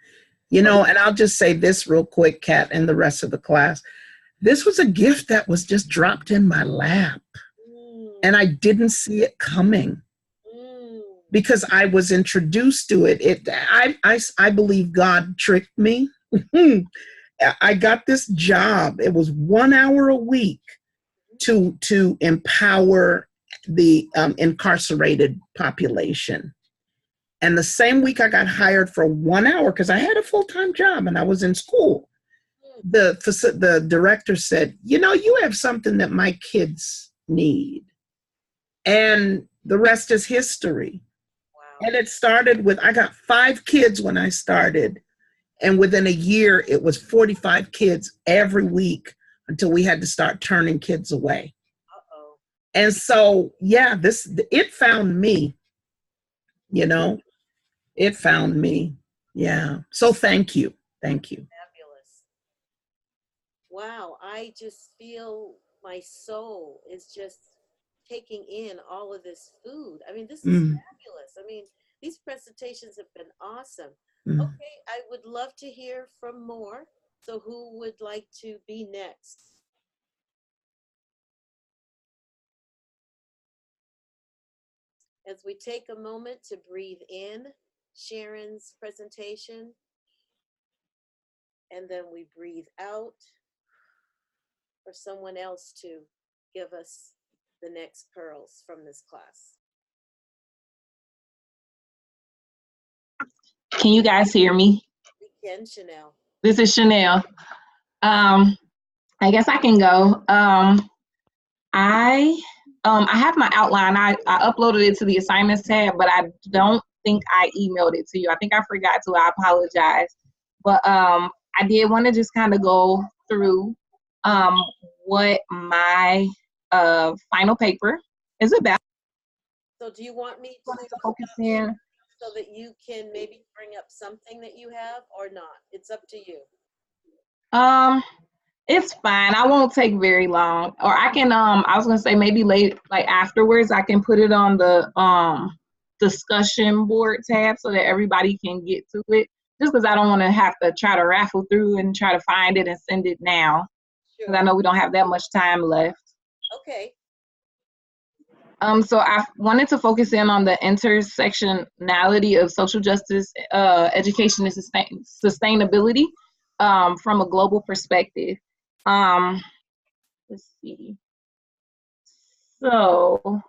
And I'll just say this real quick, Kat, and the rest of the class. This was a gift that was just dropped in my lap, and I didn't see it coming because I was introduced to it. I believe God tricked me. I got this job. It was 1 hour a week to empower the incarcerated population. And the same week I got hired for 1 hour because I had a full-time job and I was in school. The director said, you have something that my kids need. And the rest is history. Wow. And it started with, I got 5 kids when I started. And within a year, it was 45 kids every week until we had to start turning kids away. Uh-oh. And so, it found me, it found me. Yeah. So thank you. Thank you. Fabulous. Wow. I just feel my soul is just taking in all of this food. I mean, this is fabulous. I mean, these presentations have been awesome. Okay, I would love to hear from more. So who would like to be next? As we take a moment to breathe in Sharon's presentation, and then we breathe out for someone else to give us the next pearls from this class. Can you guys hear me? We can, Chanel. This is Chanel. I guess I can go. I have my outline. I uploaded it to the assignments tab, but I don't think I emailed it to you. I think I forgot to. I apologize. But I did want to just kind of go through what my final paper is about. So do you want me to focus in so that you can maybe bring up something that you have or not? It's up to you. It's fine. I won't take very long. Or I can I was gonna say maybe late, like afterwards, I can put it on the discussion board tab so that everybody can get to it. Just because I don't want to have to try to raffle through and try to find it and send it now. Because I know we don't have that much time left. Okay. So I wanted to focus in on the intersectionality of social justice, education, and sustainability from a global perspective. Let's see. So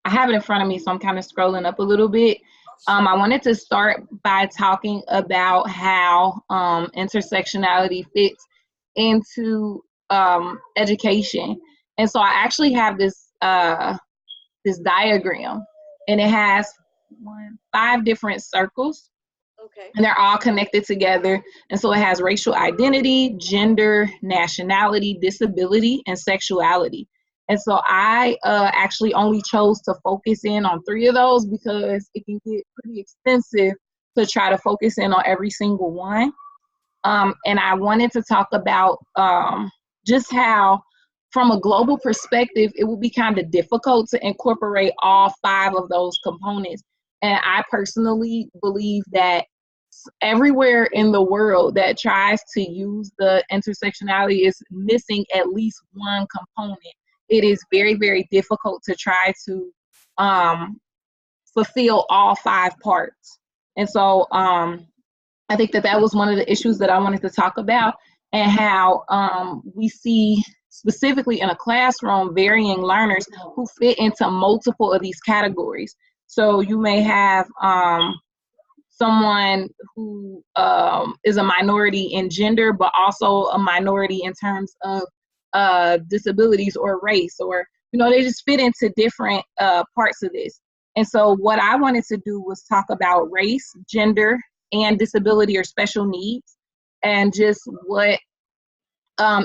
I have it in front of me, so I'm kind of scrolling up a little bit. I wanted to start by talking about how intersectionality fits into education. And so I actually have this diagram, and it has 5 different circles. Okay. And they're all connected together. And so it has racial identity, gender, nationality, disability, and sexuality. And so I actually only chose to focus in on 3 of those because it can get pretty expensive to try to focus in on every single one. And I wanted to talk about just how, from a global perspective, it will be kind of difficult to incorporate all 5 of those components. And I personally believe that everywhere in the world that tries to use the intersectionality is missing at least one component. It is very, very difficult to try to fulfill all 5 parts. And so I think that was one of the issues that I wanted to talk about, and how we see specifically in a classroom varying learners who fit into multiple of these categories. So you may have someone who is a minority in gender, but also a minority in terms of disabilities or race, or, they just fit into different parts of this. And so what I wanted to do was talk about race, gender, and disability or special needs, and just what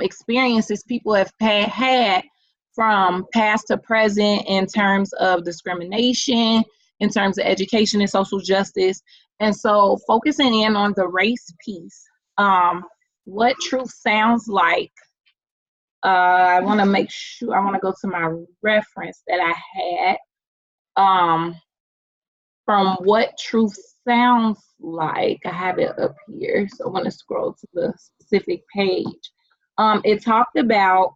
experiences people have had from past to present in terms of discrimination, in terms of education and social justice. And so focusing in on the race piece, what truth sounds like. I want to make sure, I want to go to my reference that I had. From what truth sounds like, I have it up here, so I want to scroll to the specific page. It talked about,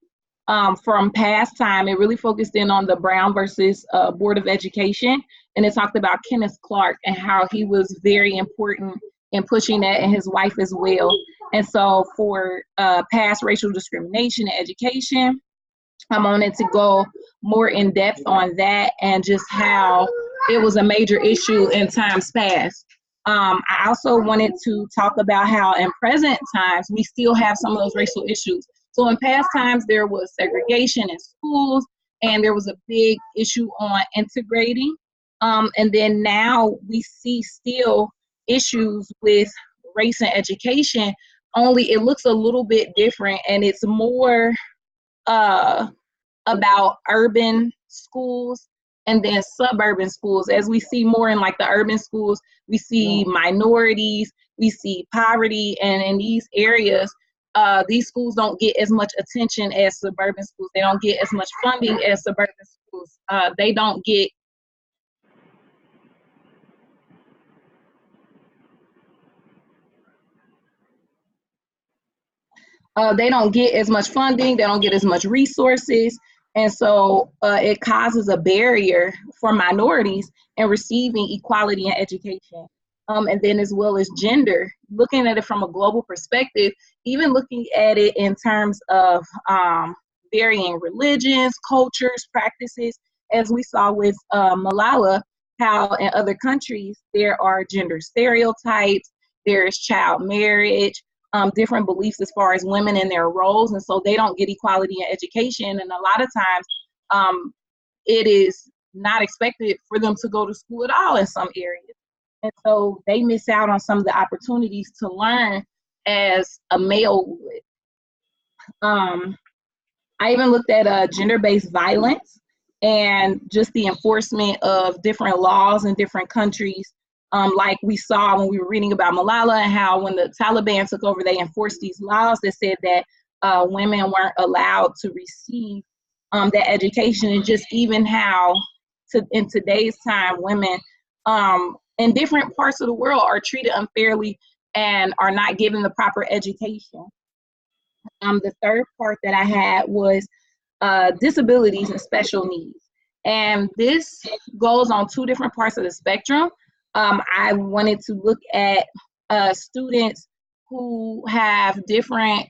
from past time, it really focused in on the Brown versus Board of Education, and it talked about Kenneth Clark and how he was very important in pushing that, and his wife as well. And so for past racial discrimination in education, I wanted to go more in depth on that and just how it was a major issue in times past. I also wanted to talk about how in present times, we still have some of those racial issues. So in past times, there was segregation in schools, and there was a big issue on integrating. And then now we see still issues with race and education, only it looks a little bit different, and it's more about urban schools and then suburban schools. As we see more in like the urban schools, we see minorities, we see poverty, and in these areas, these schools don't get as much attention as suburban schools. They don't get as much funding as suburban schools. They don't get as much funding, they don't get as much resources. And so it causes a barrier for minorities in receiving equality in education. And then as well as gender, looking at it from a global perspective, even looking at it in terms of varying religions, cultures, practices, as we saw with Malala, how in other countries there are gender stereotypes, there is child marriage, different beliefs as far as women and their roles, and so they don't get equality in education. And a lot of times it is not expected for them to go to school at all in some areas, and so they miss out on some of the opportunities to learn as a male would. I even looked at gender-based violence and just the enforcement of different laws in different countries. Like we saw when we were reading about Malala, and how when the Taliban took over, they enforced these laws that said that women weren't allowed to receive that education, and just even how in today's time, women in different parts of the world are treated unfairly and are not given the proper education. The third part that I had was disabilities and special needs. And this goes on 2 different parts of the spectrum. I wanted to look at students who have different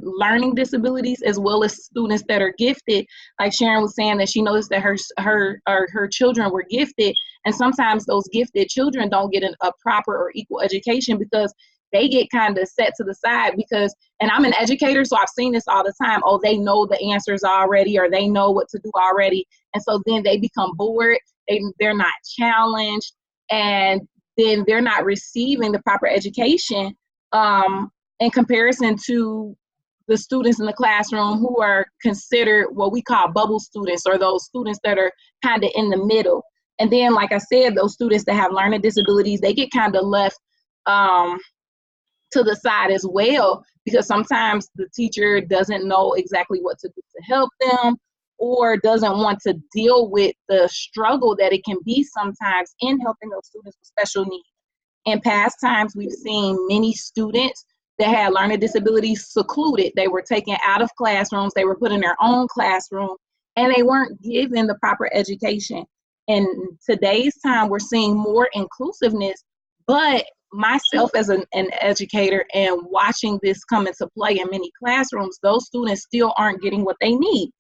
learning disabilities, as well as students that are gifted. Like Sharon was saying, that she noticed that her children were gifted, and sometimes those gifted children don't get a proper or equal education because they get kind of set to the side because, and I'm an educator, so I've seen this all the time, oh, they know the answers already, or they know what to do already. And so then they become bored, they're not challenged, and then they're not receiving the proper education in comparison to the students in the classroom who are considered what we call bubble students, or those students that are kind of in the middle. And then, like I said, those students that have learning disabilities, they get kind of left to the side as well, because sometimes the teacher doesn't know exactly what to do to help them, or doesn't want to deal with the struggle that it can be sometimes in helping those students with special needs. In past times, we've seen many students that had learning disabilities secluded. They were taken out of classrooms, they were put in their own classroom, and they weren't given the proper education. In today's time, we're seeing more inclusiveness, but myself as an educator and watching this come into play in many classrooms, those students still aren't getting what they need.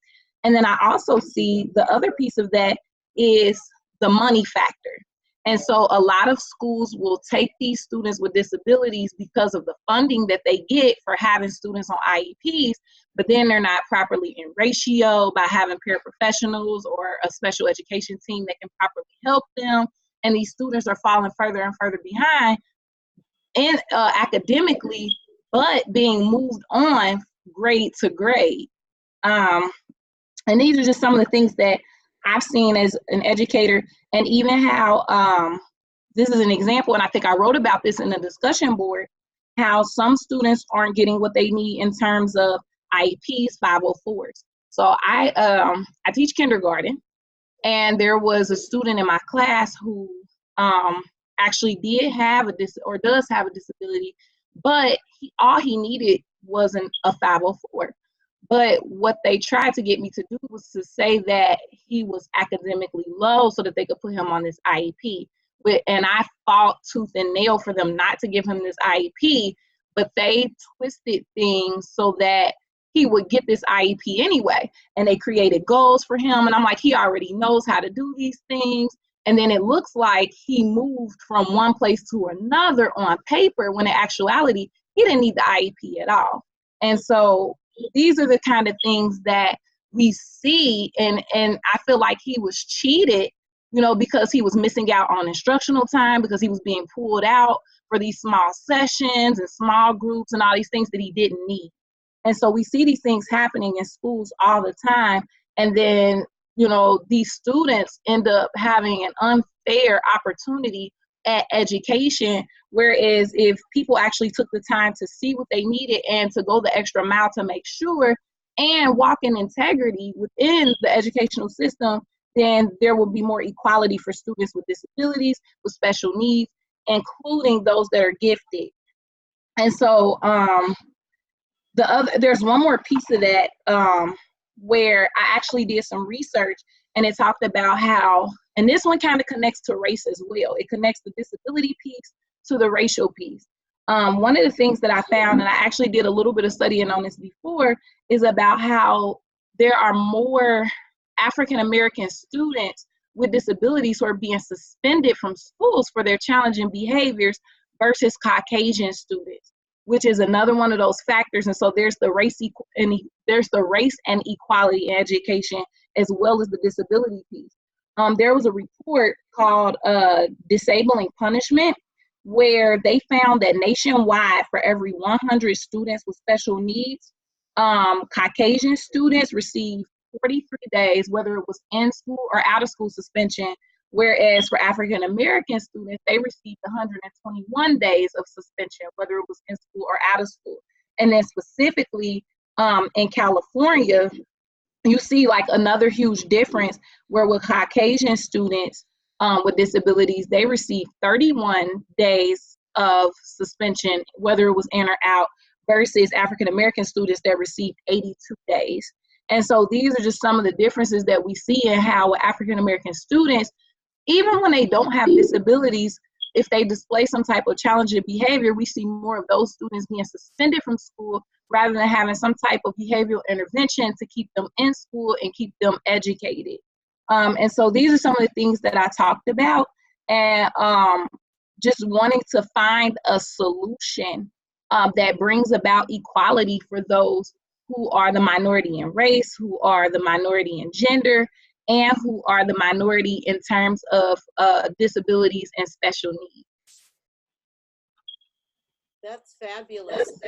And then I also see the other piece of that is the money factor. And so a lot of schools will take these students with disabilities because of the funding that they get for having students on IEPs, but then they're not properly in ratio by having paraprofessionals or a special education team that can properly help them. And these students are falling further and further behind and academically, but being moved on grade to grade. And these are just some of the things that I've seen as an educator, and even how this is an example, and I think I wrote about this in the discussion board, how some students aren't getting what they need in terms of IEPs, 504s. So I teach kindergarten, and there was a student in my class who actually does have a disability, but all he needed wasn't a 504. But what they tried to get me to do was to say that he was academically low so that they could put him on this IEP. And I fought tooth and nail for them not to give him this IEP, but they twisted things so that he would get this IEP anyway. And they created goals for him. And I'm like, he already knows how to do these things. And then it looks like he moved from one place to another on paper, when in actuality, he didn't need the IEP at all. And so these are the kind of things that we see, and I feel like he was cheated, because he was missing out on instructional time, because he was being pulled out for these small sessions and small groups and all these things that he didn't need. And so we see these things happening in schools all the time. And then, these students end up having an unfair opportunity at education, whereas if people actually took the time to see what they needed and to go the extra mile to make sure and walk in integrity within the educational system, then there will be more equality for students with disabilities, with special needs, including those that are gifted. And so there's one more piece of that where I actually did some research, and it talked about how, and this one kind of connects to race as well. It connects the disability piece to the racial piece. One of the things that I found, and I actually did a little bit of studying on this before, is about how there are more African-American students with disabilities who are being suspended from schools for their challenging behaviors versus Caucasian students, which is another one of those factors. And so there's the race and equality in education, as well as the disability piece. There was a report called Disabling Punishment, where they found that nationwide, for every 100 students with special needs, Caucasian students received 43 days, whether it was in school or out of school suspension, whereas for African American students, they received 121 days of suspension, whether it was in school or out of school. And then specifically in California, you see like another huge difference, where with Caucasian students with disabilities, they received 31 days of suspension, whether it was in or out, versus African American students that received 82 days. And so these are just some of the differences that we see in how African American students, even when they don't have disabilities, if they display some type of challenging behavior, we see more of those students being suspended from school rather than having some type of behavioral intervention to keep them in school and keep them educated. And so these are some of the things that I talked about, and just wanting to find a solution that brings about equality for those who are the minority in race, who are the minority in gender, and who are the minority in terms of disabilities and special needs. That's fabulous.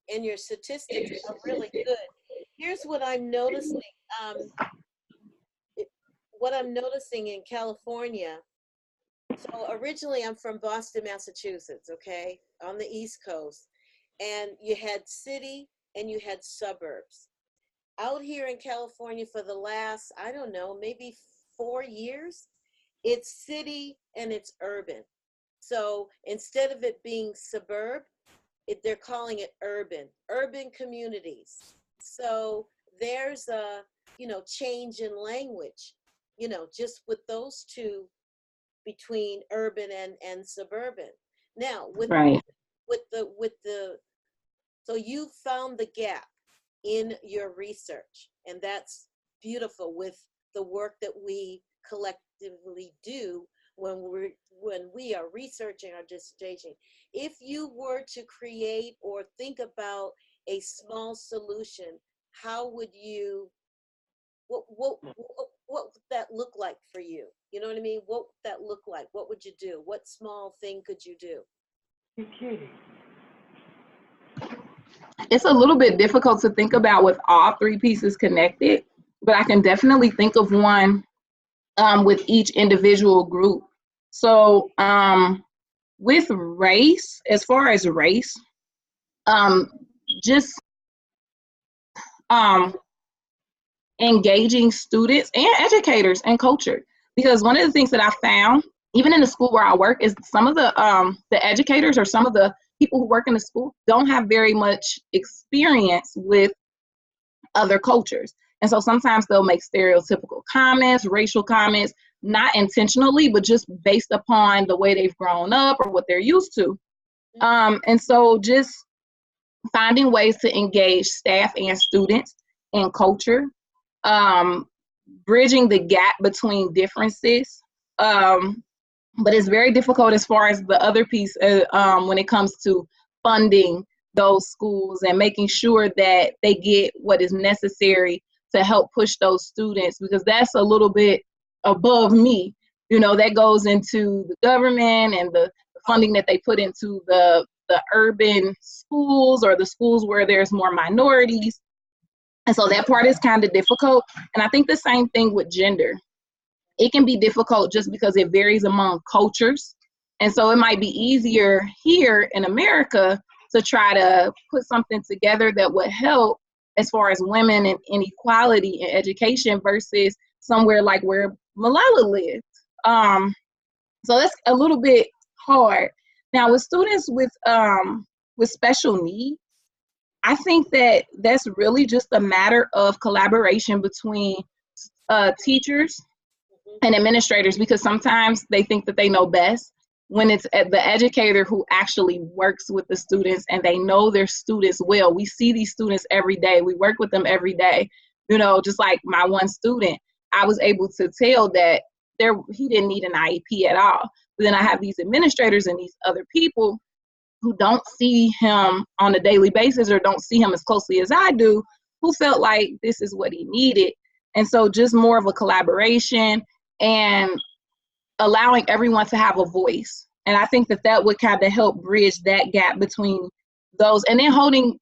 And your statistics are really good. Here's what I'm noticing. What I'm noticing in California. So originally I'm from Boston, Massachusetts, okay, on the East Coast. And you had city and you had suburbs. Out here in California for the last, I don't know, maybe 4 years, it's city and it's urban. So instead of it being suburb, they're calling it urban communities. So there's a, change in language, just with those two between urban and suburban. Now, Right. with the, so you found the gap in your research, and that's beautiful with the work that we collectively do when we are researching our dissertation. If you were to create or think about a small solution, how would you, what would that look like for you? You know what I mean? What would that look like? What would you do? What small thing could you do? You're kidding. It's a little bit difficult to think about with all three pieces connected, but I can definitely think of one with each individual group. So with race, as far as race, just engaging students and educators and culture. Because one of the things that I found, even in the school where I work, is some of the educators or some of the people who work in the school don't have very much experience with other cultures. And so sometimes they'll make stereotypical comments, racial comments, not intentionally, but just based upon the way they've grown up or what they're used to. And so just finding ways to engage staff and students in culture, bridging the gap between differences. But it's very difficult as far as the other piece when it comes to funding those schools and making sure that they get what is necessary to help push those students, because that's a little bit above me. That goes into the government and the funding that they put into the urban schools or the schools where there's more minorities. And so that part is kind of difficult. And I think the same thing with gender. It can be difficult just because it varies among cultures. And so it might be easier here in America to try to put something together that would help as far as women and inequality in education versus somewhere like where Malala lived. So that's a little bit hard. Now with students with special needs, I think that that's really just a matter of collaboration between teachers and administrators, because sometimes they think that they know best when it's the educator who actually works with the students and they know their students well. We see these students every day. We work with them every day. Just like my one student, I was able to tell that he didn't need an IEP at all. But then I have these administrators and these other people who don't see him on a daily basis or don't see him as closely as I do, who felt like this is what he needed. And so just more of a collaboration and allowing everyone to have a voice. And I think that would kind of help bridge that gap between those, and then holding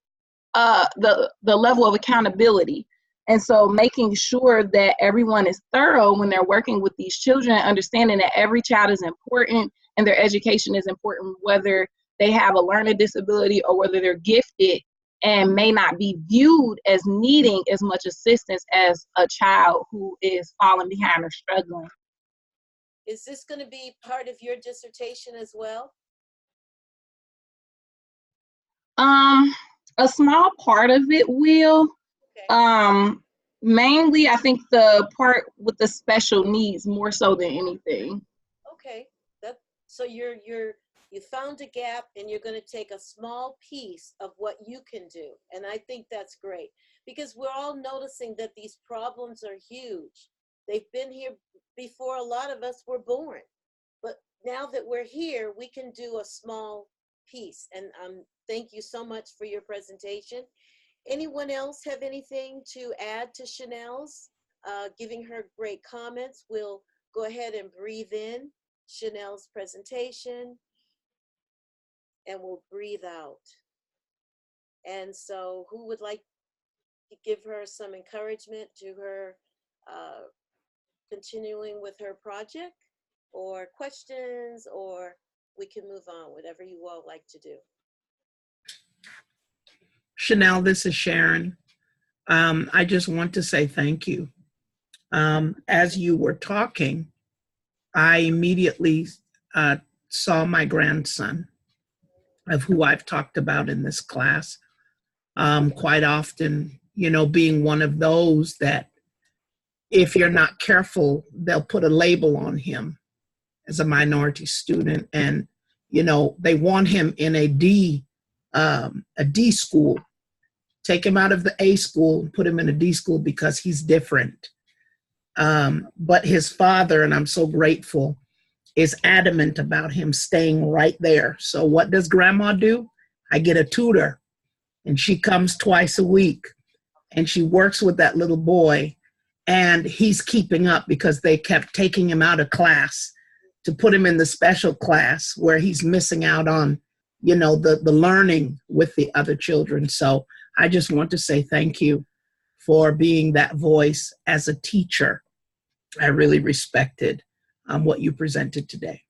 the level of accountability. And so making sure that everyone is thorough when they're working with these children, understanding that every child is important and their education is important, whether they have a learning disability or whether they're gifted and may not be viewed as needing as much assistance as a child who is falling behind or struggling. Is this going to be part of your dissertation as well? A small part of it will. Okay. Mainly, I think the part with the special needs more so than anything. Okay. So you found a gap and you're going to take a small piece of what you can do. And I think that's great, because we're all noticing that these problems are huge. They've been here before a lot of us were born. But now that we're here, we can do a small piece. And thank you so much for your presentation. Anyone else have anything to add to Chanel's? Giving her great comments. We'll go ahead and breathe in Chanel's presentation, and we'll breathe out. And so who would like to give her some encouragement to her continuing with her project, or questions, or we can move on, whatever you all like to do. Chanel, this is Sharon. I just want to say thank you. As you were talking, I immediately saw my grandson, of who I've talked about in this class quite often, you know, being one of those that if you're not careful, they'll put a label on him as a minority student. And, you know, they want him in a D school. Take him out of the A school and put him in a D school because he's different. But his father, and I'm so grateful, is adamant about him staying right there. So what does grandma do? I get a tutor, and she comes twice a week, and she works with that little boy, and he's keeping up because they kept taking him out of class to put him in the special class where he's missing out on, you know, the learning with the other children. So I just want to say thank you for being that voice as a teacher. I really respected what you presented today.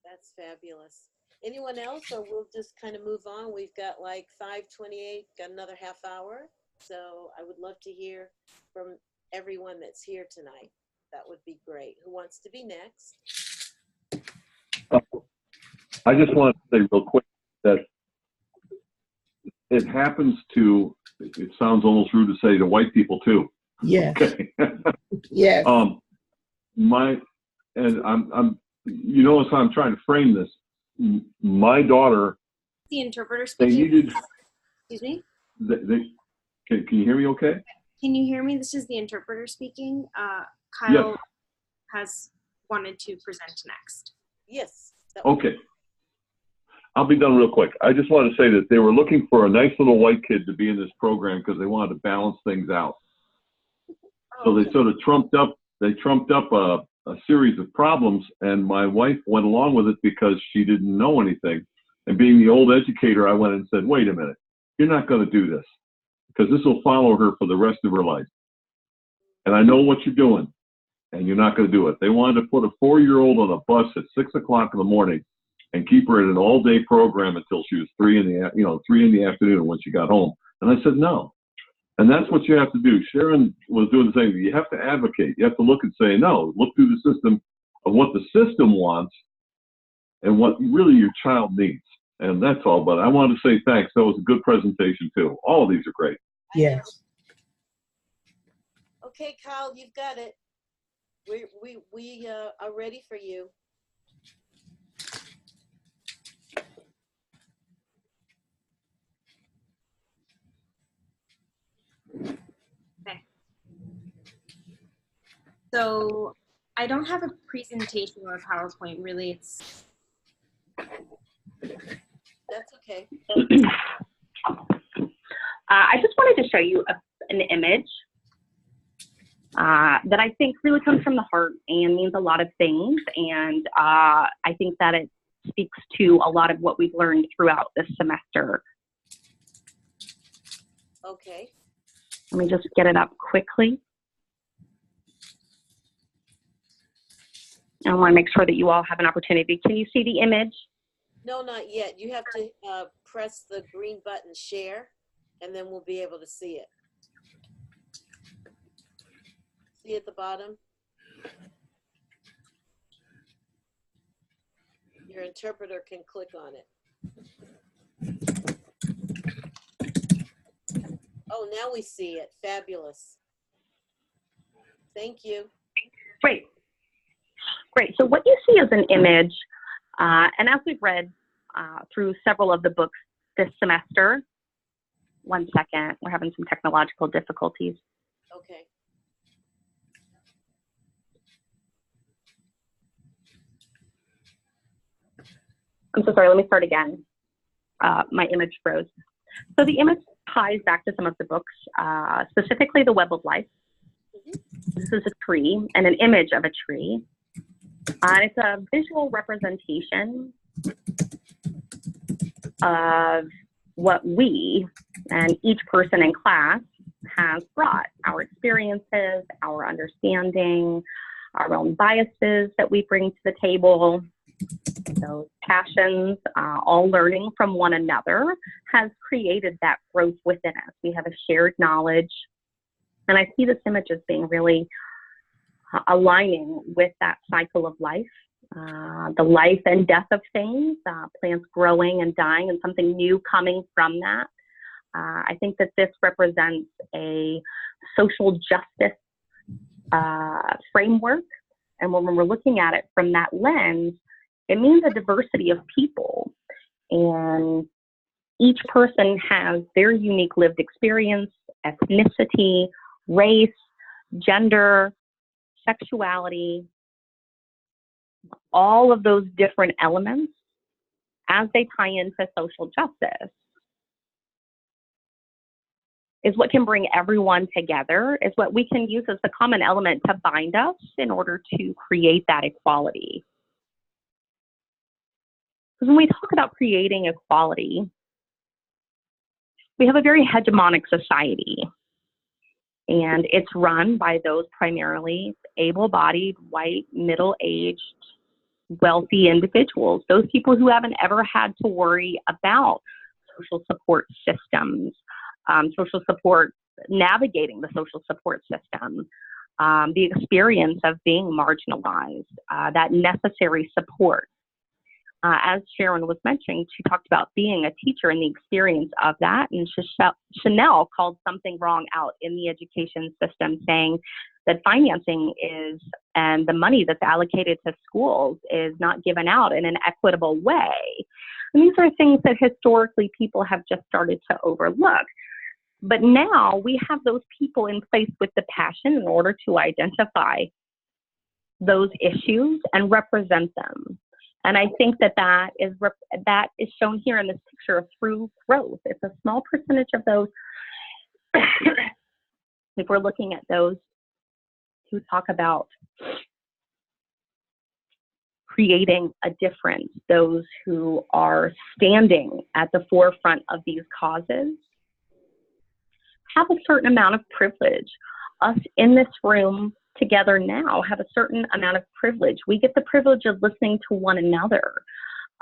That's fabulous. Anyone else, or we'll just kind of move on? We've got like 5:28, got another half hour. So I would love to hear from everyone that's here tonight. That would be great. Who wants to be next? I just want to say real quick that it happens to, it sounds almost rude to say, to white people too. Yes. Okay. Yes. You notice how I'm trying to frame this. My daughter, The interpreter they speaking. needed, Excuse me. can you hear me okay? Can you hear me? This is the interpreter speaking. Kyle Yes. has wanted to present next. Yes. Okay. I'll be done real quick. I just want to say that they were looking for a nice little white kid to be in this program because they wanted to balance things out. So they sort of trumped up a series of problems, and my wife went along with it because she didn't know anything. And being the old educator, I went and said, wait a minute, you're not going to do this because this will follow her for the rest of her life. And I know what you're doing, and you're not going to do it. They wanted to put a 4-year-old on a bus at 6 o'clock in the morning and keep her in an all-day program until she was 3 in the afternoon when she got home. And I said, no. And that's what you have to do. Sharon was doing the same thing. You have to advocate. You have to look and say, no, look through the system of what the system wants and what really your child needs. And that's all. But I wanted to say thanks. That was a good presentation, too. All of these are great. Yes. Okay, Kyle, you've got it. We are ready for you. Okay. So I don't have a presentation or a PowerPoint, really. It's That's okay. I just wanted to show you an image that I think really comes from the heart and means a lot of things. And I think that it speaks to a lot of what we've learned throughout this semester. Okay. Let me just get it up quickly. I want to make sure that you all have an opportunity. Can you see the image? No, not yet. You have to press the green button, share, and then we'll be able to see it. See at the bottom? Your interpreter can click on it. Oh, now we see it. Fabulous. Thank you. Great. Great. So what you see is an image, and as we've read through several of the books this semester, one second, we're having some technological difficulties. Okay. I'm so sorry, let me start again. My image froze. So the image ties back to some of the books, specifically The Web of Life. This is a tree and an image of a tree. And it's a visual representation of what we and each person in class has brought, our experiences, our understanding, our own biases that we bring to the table, those passions, all learning from one another has created that growth within us. We have a shared knowledge. And I see this image as being really aligning with that cycle of life, the life and death of things, plants growing and dying and something new coming from that. I think that this represents a social justice framework. And when we're looking at it from that lens, it means a diversity of people. And each person has their unique lived experience, ethnicity, race, gender, sexuality, all of those different elements as they tie into social justice is what can bring everyone together, is what we can use as the common element to bind us in order to create that equality. Because when we talk about creating equality, we have a very hegemonic society, and it's run by those primarily able-bodied, white, middle-aged, wealthy individuals, those people who haven't ever had to worry about social support systems, social support, navigating the social support system, the experience of being marginalized, that necessary support. As Sharon was mentioning, she talked about being a teacher and the experience of that. And Chanel called something wrong out in the education system, saying that financing is, and the money that's allocated to schools is not given out in an equitable way. And these are things that historically people have just started to overlook. But now we have those people in place with the passion in order to identify those issues and represent them. And I think that that is shown here in this picture through growth. It's a small percentage of those, if we're looking at those who talk about creating a difference, those who are standing at the forefront of these causes, have a certain amount of privilege. Us in this room together now have a certain amount of privilege. We get the privilege of listening to one another,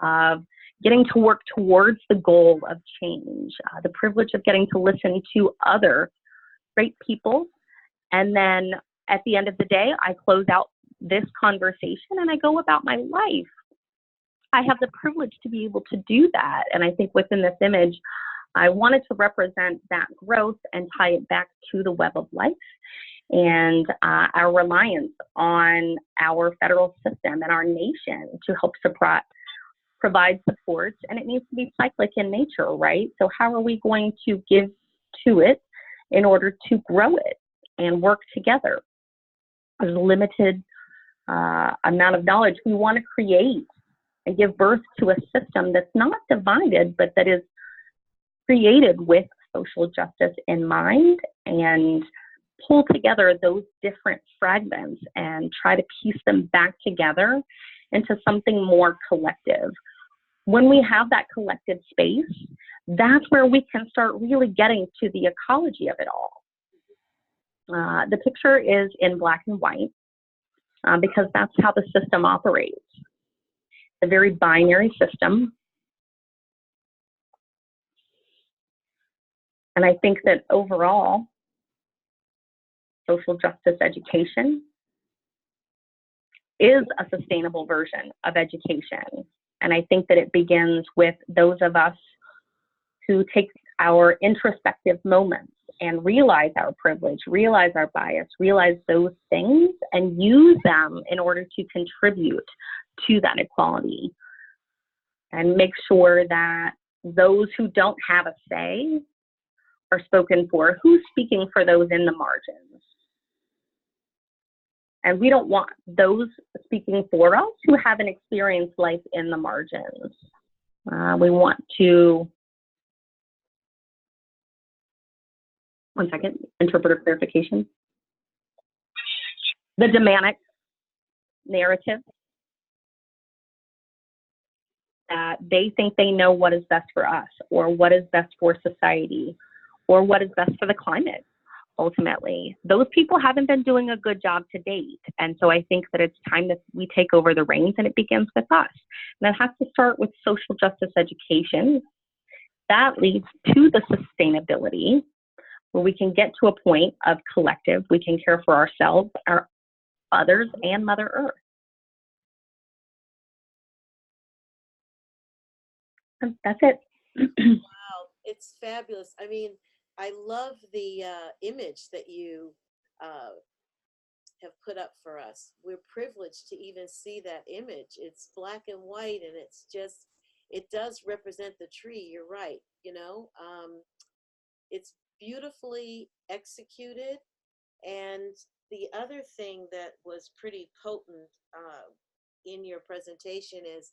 of getting to work towards the goal of change, the privilege of getting to listen to other great people. And then at the end of the day, I close out this conversation and I go about my life. I have the privilege to be able to do that. And I think within this image, I wanted to represent that growth and tie it back to the web of life and our reliance on our federal system and our nation to help provide support. And it needs to be cyclic in nature, right? So how are we going to give to it in order to grow it and work together? There's a limited amount of knowledge. We want to create and give birth to a system that's not divided, but that is created with social justice in mind, and pull together those different fragments and try to piece them back together into something more collective. When we have that collective space, that's where we can start really getting to the ecology of it all. The picture is in black and white because that's how the system operates. A very binary system. And I think that overall, social justice education is a sustainable version of education. And I think that it begins with those of us who take our introspective moments and realize our privilege, realize our bias, realize those things, and use them in order to contribute to that equality. And make sure that those who don't have a say are spoken for. Who's speaking for those in the margins? And we don't want those speaking for us who haven't experienced life in the margins. We want to, one second, interpreter clarification. The Demanic narrative that they think they know what is best for us, or what is best for society, or what is best for the climate. Ultimately, those people haven't been doing a good job to date. And so I think that it's time that we take over the reins, and it begins with us. And that has to start with social justice education. That leads to the sustainability, where we can get to a point of collective, we can care for ourselves, our others, and Mother Earth. And that's it. Wow, it's fabulous. I mean, I love the image that you have put up for us. We're privileged to even see that image. It's black and white, and it's just, it does represent the tree. You're right. You know, it's beautifully executed. And the other thing that was pretty potent in your presentation is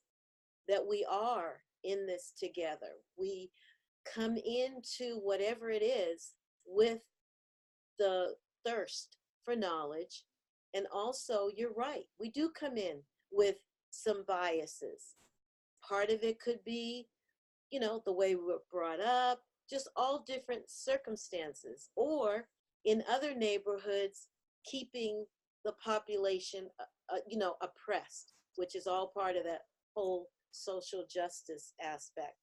that we are in this together. We come into whatever it is with the thirst for knowledge. And also, you're right, we do come in with some biases. Part of it could be, you know, the way we were brought up, just all different circumstances. Or in other neighborhoods, keeping the population, you know, oppressed, which is all part of that whole social justice aspect.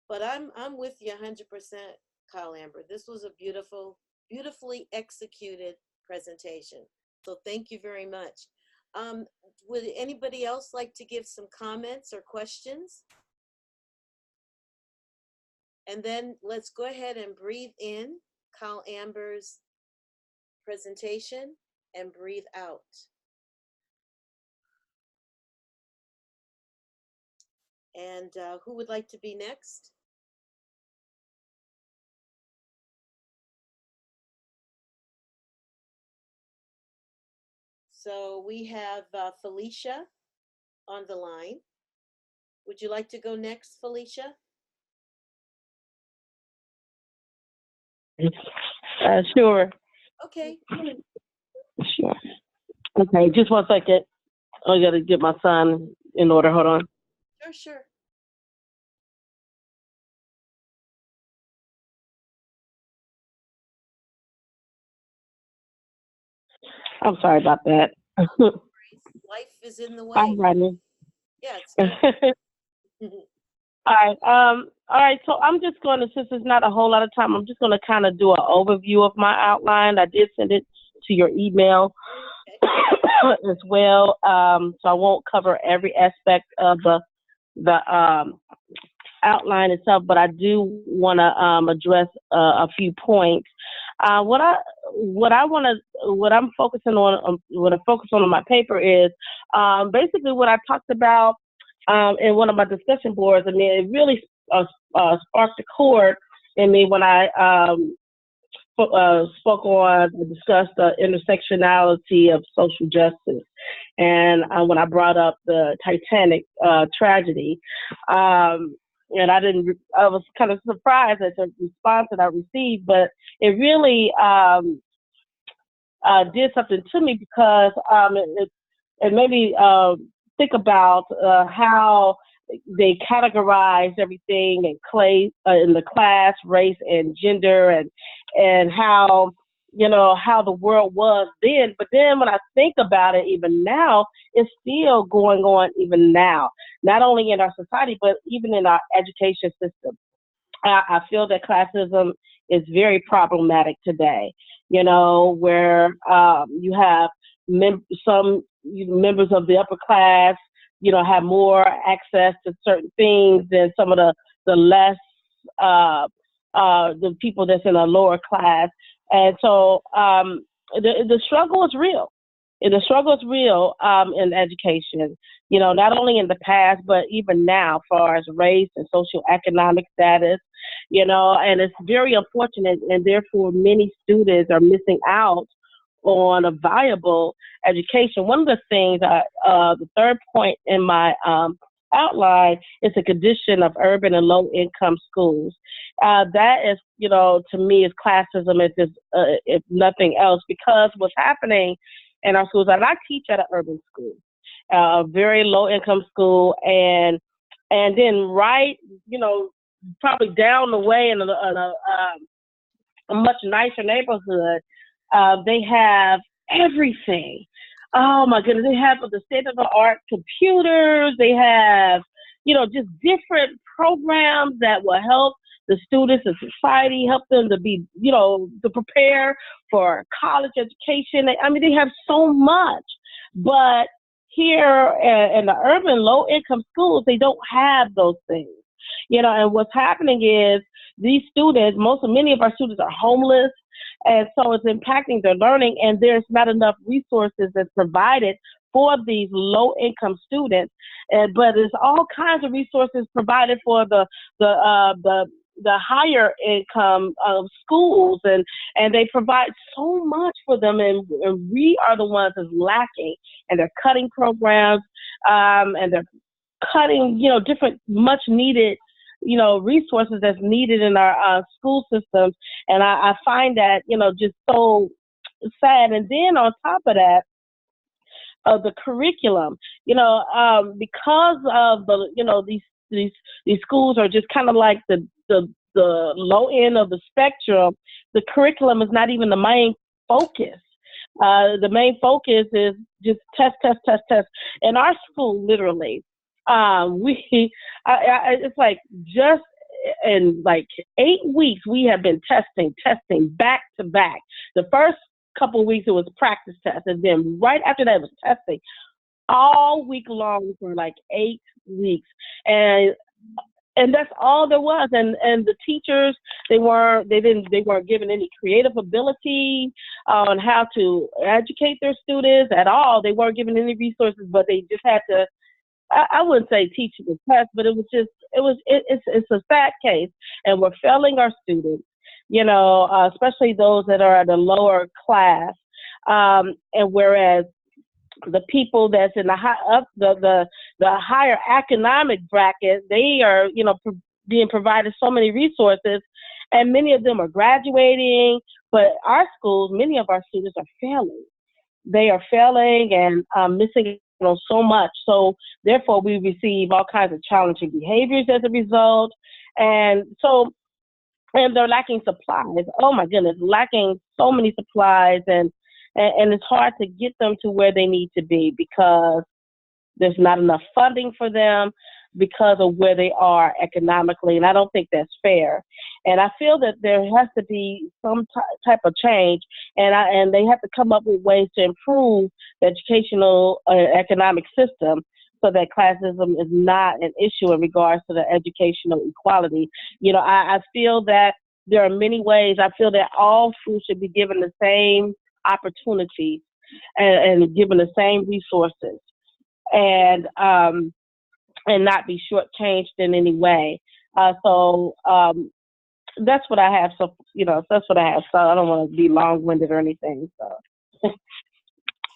But I'm with you 100%, Kyle Amber. This was a beautifully executed presentation. So thank you very much. Would anybody else like to give some comments or questions? And then let's go ahead and breathe in Kyle Amber's presentation and breathe out. And who would like to be next? So we have Felicia on the line. Would you like to go next, Felicia? Sure. Okay. Sure. Okay, just 1 second. I gotta get my son in order. Hold on. Sure. I'm sorry about that. Life is in the way. I'm running. Yeah, it's good. All right. So I'm just going to, since it's not a whole lot of time, I'm just going to kind of do an overview of my outline. I did send it to your email as well. So I won't cover every aspect of the outline itself, but I do want to address a few points. What I'm focusing on, what I focus on in my paper is basically what I talked about in one of my discussion boards. I mean, it really sparked a chord in me when I spoke on and discussed the intersectionality of social justice, and when I brought up the Titanic tragedy. And I was kind of surprised at the response that I received, but it really did something to me, because it made me think about how they categorized everything in the class, race, and gender, and how, you know, how the world was then. But then when I think about it, even now, it's still going on even now, not only in our society, but even in our education system. I feel that classism is very problematic today, you know, where you have some members of the upper class, you know, have more access to certain things than some of the less, the people that's in a lower class. And so the struggle is real. And the struggle is real in education, you know, not only in the past, but even now, as far as race and socioeconomic status, you know, and it's very unfortunate, and therefore many students are missing out on a viable education. One of the things, the third point in my outline is the condition of urban and low-income schools. That is, you know, to me, is classism, if nothing else, because what's happening in our schools, and I teach at an urban school, a very low-income school, and And then right, probably down the way in a much nicer neighborhood, they have everything. Oh my goodness, they have the state-of-the-art computers. They have, just different programs that will help the students and society, help them to be, to prepare for college education. I mean, they have so much. But here in the urban low-income schools, they don't have those things. And what's happening is these students, many of our students are homeless, and so it's impacting their learning, and there's not enough resources that's provided for these low-income students. But there's all kinds of resources provided for the higher income schools, and they provide so much for them, and we are the ones that's lacking, and they're cutting programs, and they're cutting, different much needed, resources that's needed in our school systems. And I find that, just so sad. And then on top of that, the curriculum, because of the, these schools are just kind of like the low end of the spectrum, the curriculum is not even the main focus. The main focus is just test. In our school, literally, it's like just in like 8 weeks, we have been testing back to back. The first couple of weeks, it was practice tests. And then right after that, it was testing all week long for like 8 weeks. And that's all there was. And the teachers, they weren't given any creative ability on how to educate their students at all. They weren't given any resources, but they just had to, I wouldn't say teach the test, but it's a sad case, and we're failing our students, especially those that are at a lower class, and whereas the people that's in the higher economic bracket, they are being provided so many resources, and many of them are graduating, but our schools, many of our students are failing. They are failing and missing so much. So therefore, we receive all kinds of challenging behaviors as a result. And they're lacking supplies. Oh my goodness, lacking so many supplies, and it's hard to get them to where they need to be because there's not enough funding for them because of where they are economically. And I don't think that's fair. And I feel that there has to be some type of change, and they have to come up with ways to improve the educational economic system so that classism is not an issue in regards to the educational equality. I feel that there are many ways. I feel that all schools should be given the same opportunities and given the same resources, and not be shortchanged in any way. That's what I have. So, that's what I have. So I don't want to be long-winded or anything.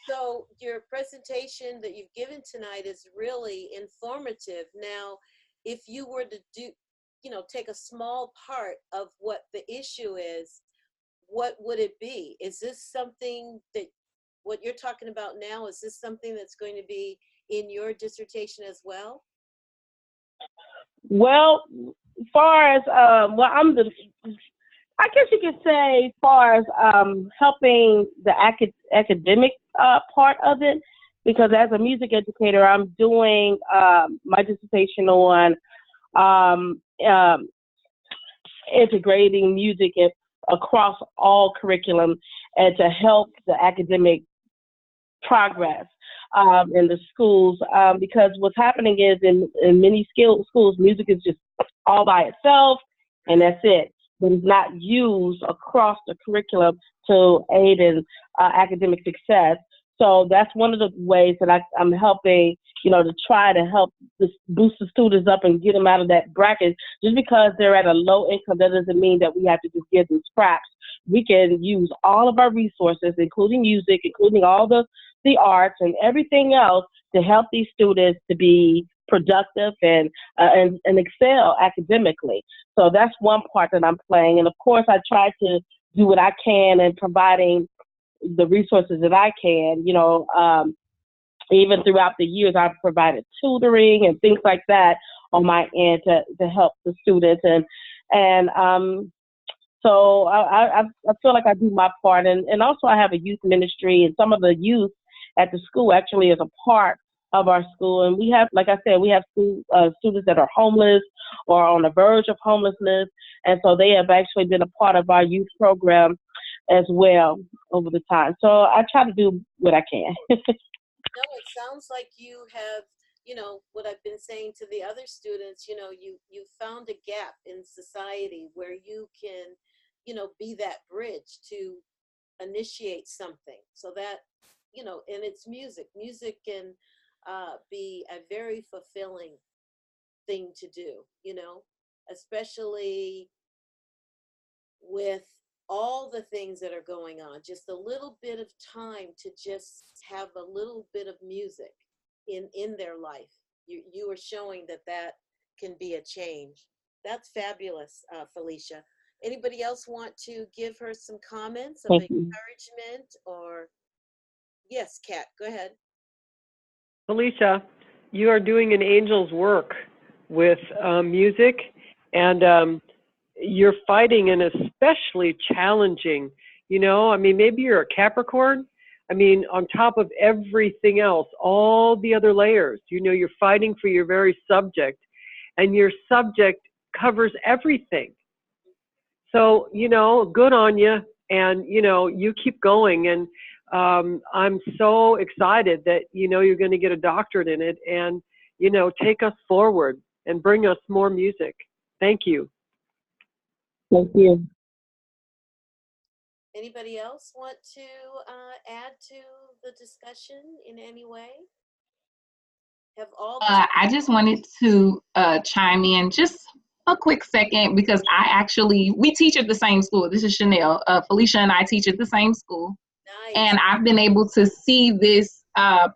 So your presentation that you've given tonight is really informative. Now, if you were to take a small part of what the issue is, what would it be? Is this something that, what you're talking about now, is this something that's going to be in your dissertation as well? Well, as far as, I guess you could say, as far as helping the academic part of it, because as a music educator, I'm doing my dissertation on integrating music across all curriculum and to help the academic progress in the schools, because what's happening is in many schools, music is just all by itself, and that's it. But it's not used across the curriculum to aid in academic success. So that's one of the ways that I'm helping, to try to help boost the students up and get them out of that bracket. Just because they're at a low income, that doesn't mean that we have to just give them scraps. We can use all of our resources, including music, including all the arts and everything else, to help these students to be productive and excel academically. So that's one part that I'm playing. And of course, I try to do what I can in providing the resources that I can, even throughout the years, I've provided tutoring and things like that on my end to help the students. So I feel like I do my part. And also I have a youth ministry, and some of the youth at the school actually is a part of our school. And we have, like I said, we have school students that are homeless or on the verge of homelessness. And so they have actually been a part of our youth program as well over the time. So I try to do what I can. No, it sounds like you have, you know, what I've been saying to the other students, you know, you found a gap in society where you can, you know, be that bridge to initiate something. So that, you know, and it's music. Music can be a very fulfilling thing to do, you know, especially with all the things that are going on. Just a little bit of time to just have a little bit of music in their life. You are showing that that can be a change. That's fabulous, Felicia. Anybody else want to give her some comments of Thank you. encouragement or? Yes, Kat, go ahead. Felicia, you are doing an angel's work with music, and you're fighting an especially challenging, you know, I mean, maybe you're a Capricorn. I mean, on top of everything else, all the other layers, you know, you're fighting for your very subject, and your subject covers everything. So, you know, good on you, and, you know, you keep going. And I'm so excited that, you know, you're going to get a doctorate in it and, you know, take us forward and bring us more music. Thank you. Thank you. Anybody else want to add to the discussion in any way? Have all the I just wanted to chime in just a quick second because we teach at the same school. This is Chanel. Felicia and I teach at the same school. nice. And I've been able to see this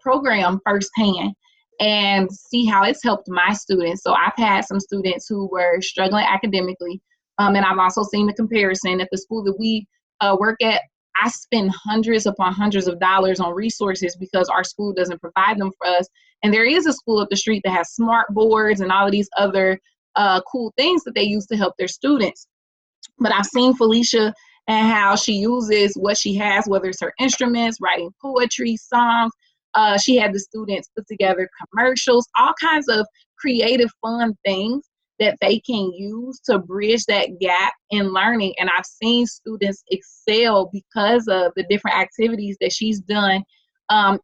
program firsthand and see how it's helped my students. So I've had some students who were struggling academically, and I've also seen the comparison at the school that we work at. I spend hundreds upon hundreds of dollars on resources because our school doesn't provide them for us. And there is a school up the street that has smart boards and all of these other cool things that they use to help their students. But I've seen Felicia and how she uses what she has, whether it's her instruments, writing poetry, songs. She had the students put together commercials, all kinds of creative, fun things that they can use to bridge that gap in learning. And I've seen students excel because of the different activities that she's done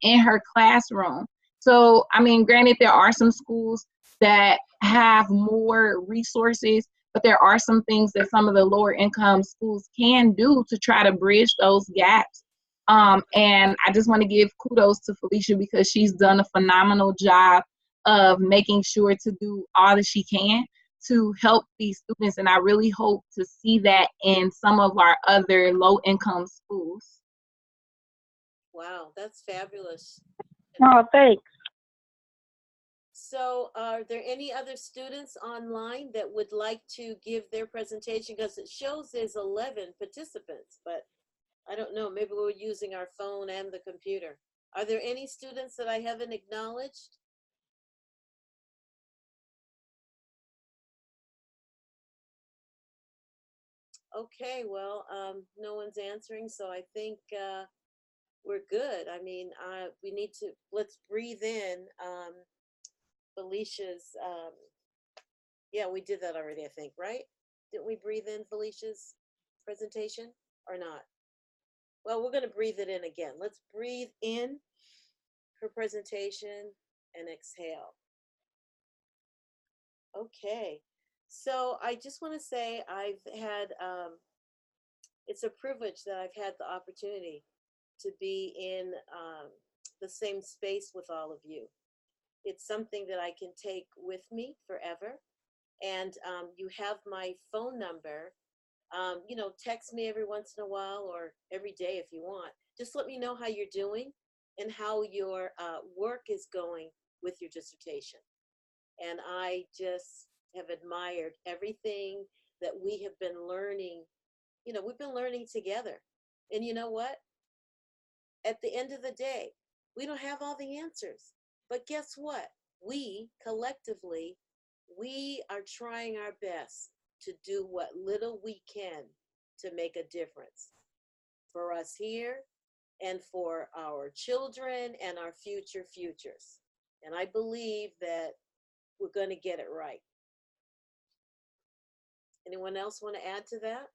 in her classroom. So, I mean, granted, there are some schools that have more resources, but there are some things that some of the lower income schools can do to try to bridge those gaps. And I just want to give kudos to Felicia because she's done a phenomenal job of making sure to do all that she can to help these students. And I really hope to see that in some of our other low income schools. Wow, that's fabulous. Oh, thanks. So are there any other students online that would like to give their presentation? Because it shows there's 11 participants, but I don't know, maybe we're using our phone and the computer. Are there any students that I haven't acknowledged? Okay, well, no one's answering, so I think we're good. I mean, we need to, let's breathe in Felicia's, yeah, we did that already, I think, right? Didn't we breathe in Felicia's presentation or not? Well, we're going to breathe it in again. Let's breathe in her presentation and exhale. Okay, so I just want to say I've had, it's a privilege that I've had the opportunity to be in the same space with all of you. It's something that I can take with me forever. And you have my phone number. You know, text me every once in a while or every day if you want. Just let me know how you're doing and how your work is going with your dissertation. And I just have admired everything that we have been learning. You know, we've been learning together. And you know what? At the end of the day, We don't have all the answers. But guess what? We collectively, we are trying our best to do what little we can to make a difference for us here and for our children and our future futures. And I believe that we're going to get it right. Anyone else want to add to that?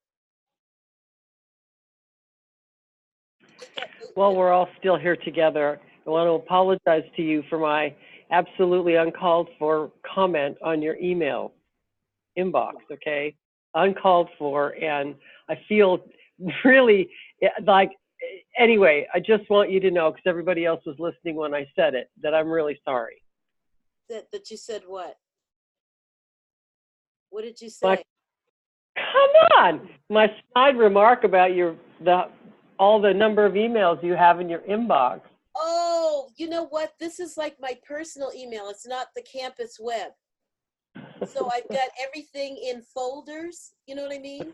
Well, we're all still here together. I want to apologize to you for my absolutely uncalled for comment on your email inbox, okay? Uncalled for, and I feel really like, anyway, I just want you to know, because everybody else was listening when I said it, that I'm really sorry. That you said what? What did you My- say? Come on! My snide remark about all the number of emails you have in your inbox. Oh, you know what? This is like my personal email. It's not the campus web. So I've got everything in folders, you know what I mean?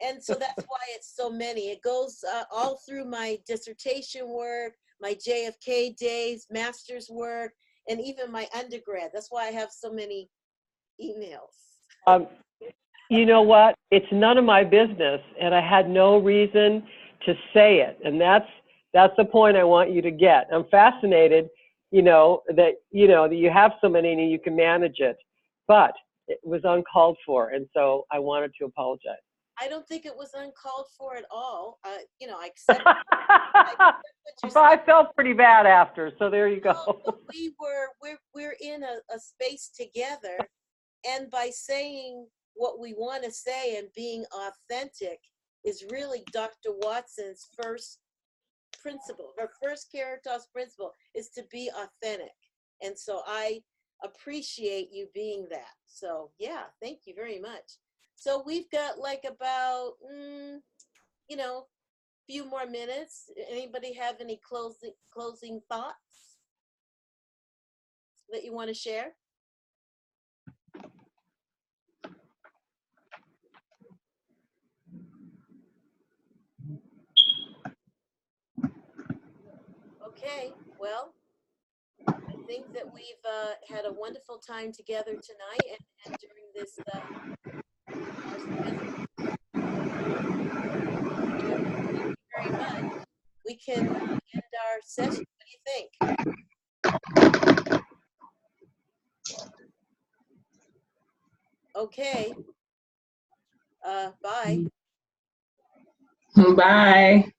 And so that's why it's so many. It goes all through my dissertation work, my JFK days, master's work, and even my undergrad. That's why I have so many emails. You know what? It's none of my business, and I had no reason to say it. And that's the point I want you to get. I'm fascinated, that you have so many and you can manage it, but it was uncalled for, and so I wanted to apologize. I don't think it was uncalled for at all. I accept, I accept what you're But I saying. felt pretty bad after, so there you No, go. but we're in a space together, and by saying what we want to say and being authentic is really Dr. Watson's first principle. Her first Caritas principle is to be authentic, and so I appreciate you being that. So yeah, thank you very much. So we've got like about few more minutes. Anybody have any closing thoughts that you want to share? Okay, well, I think that we've had a wonderful time together tonight and during this our semester. Thank you very much. We can end our session. What do you think? Okay. Bye. Bye.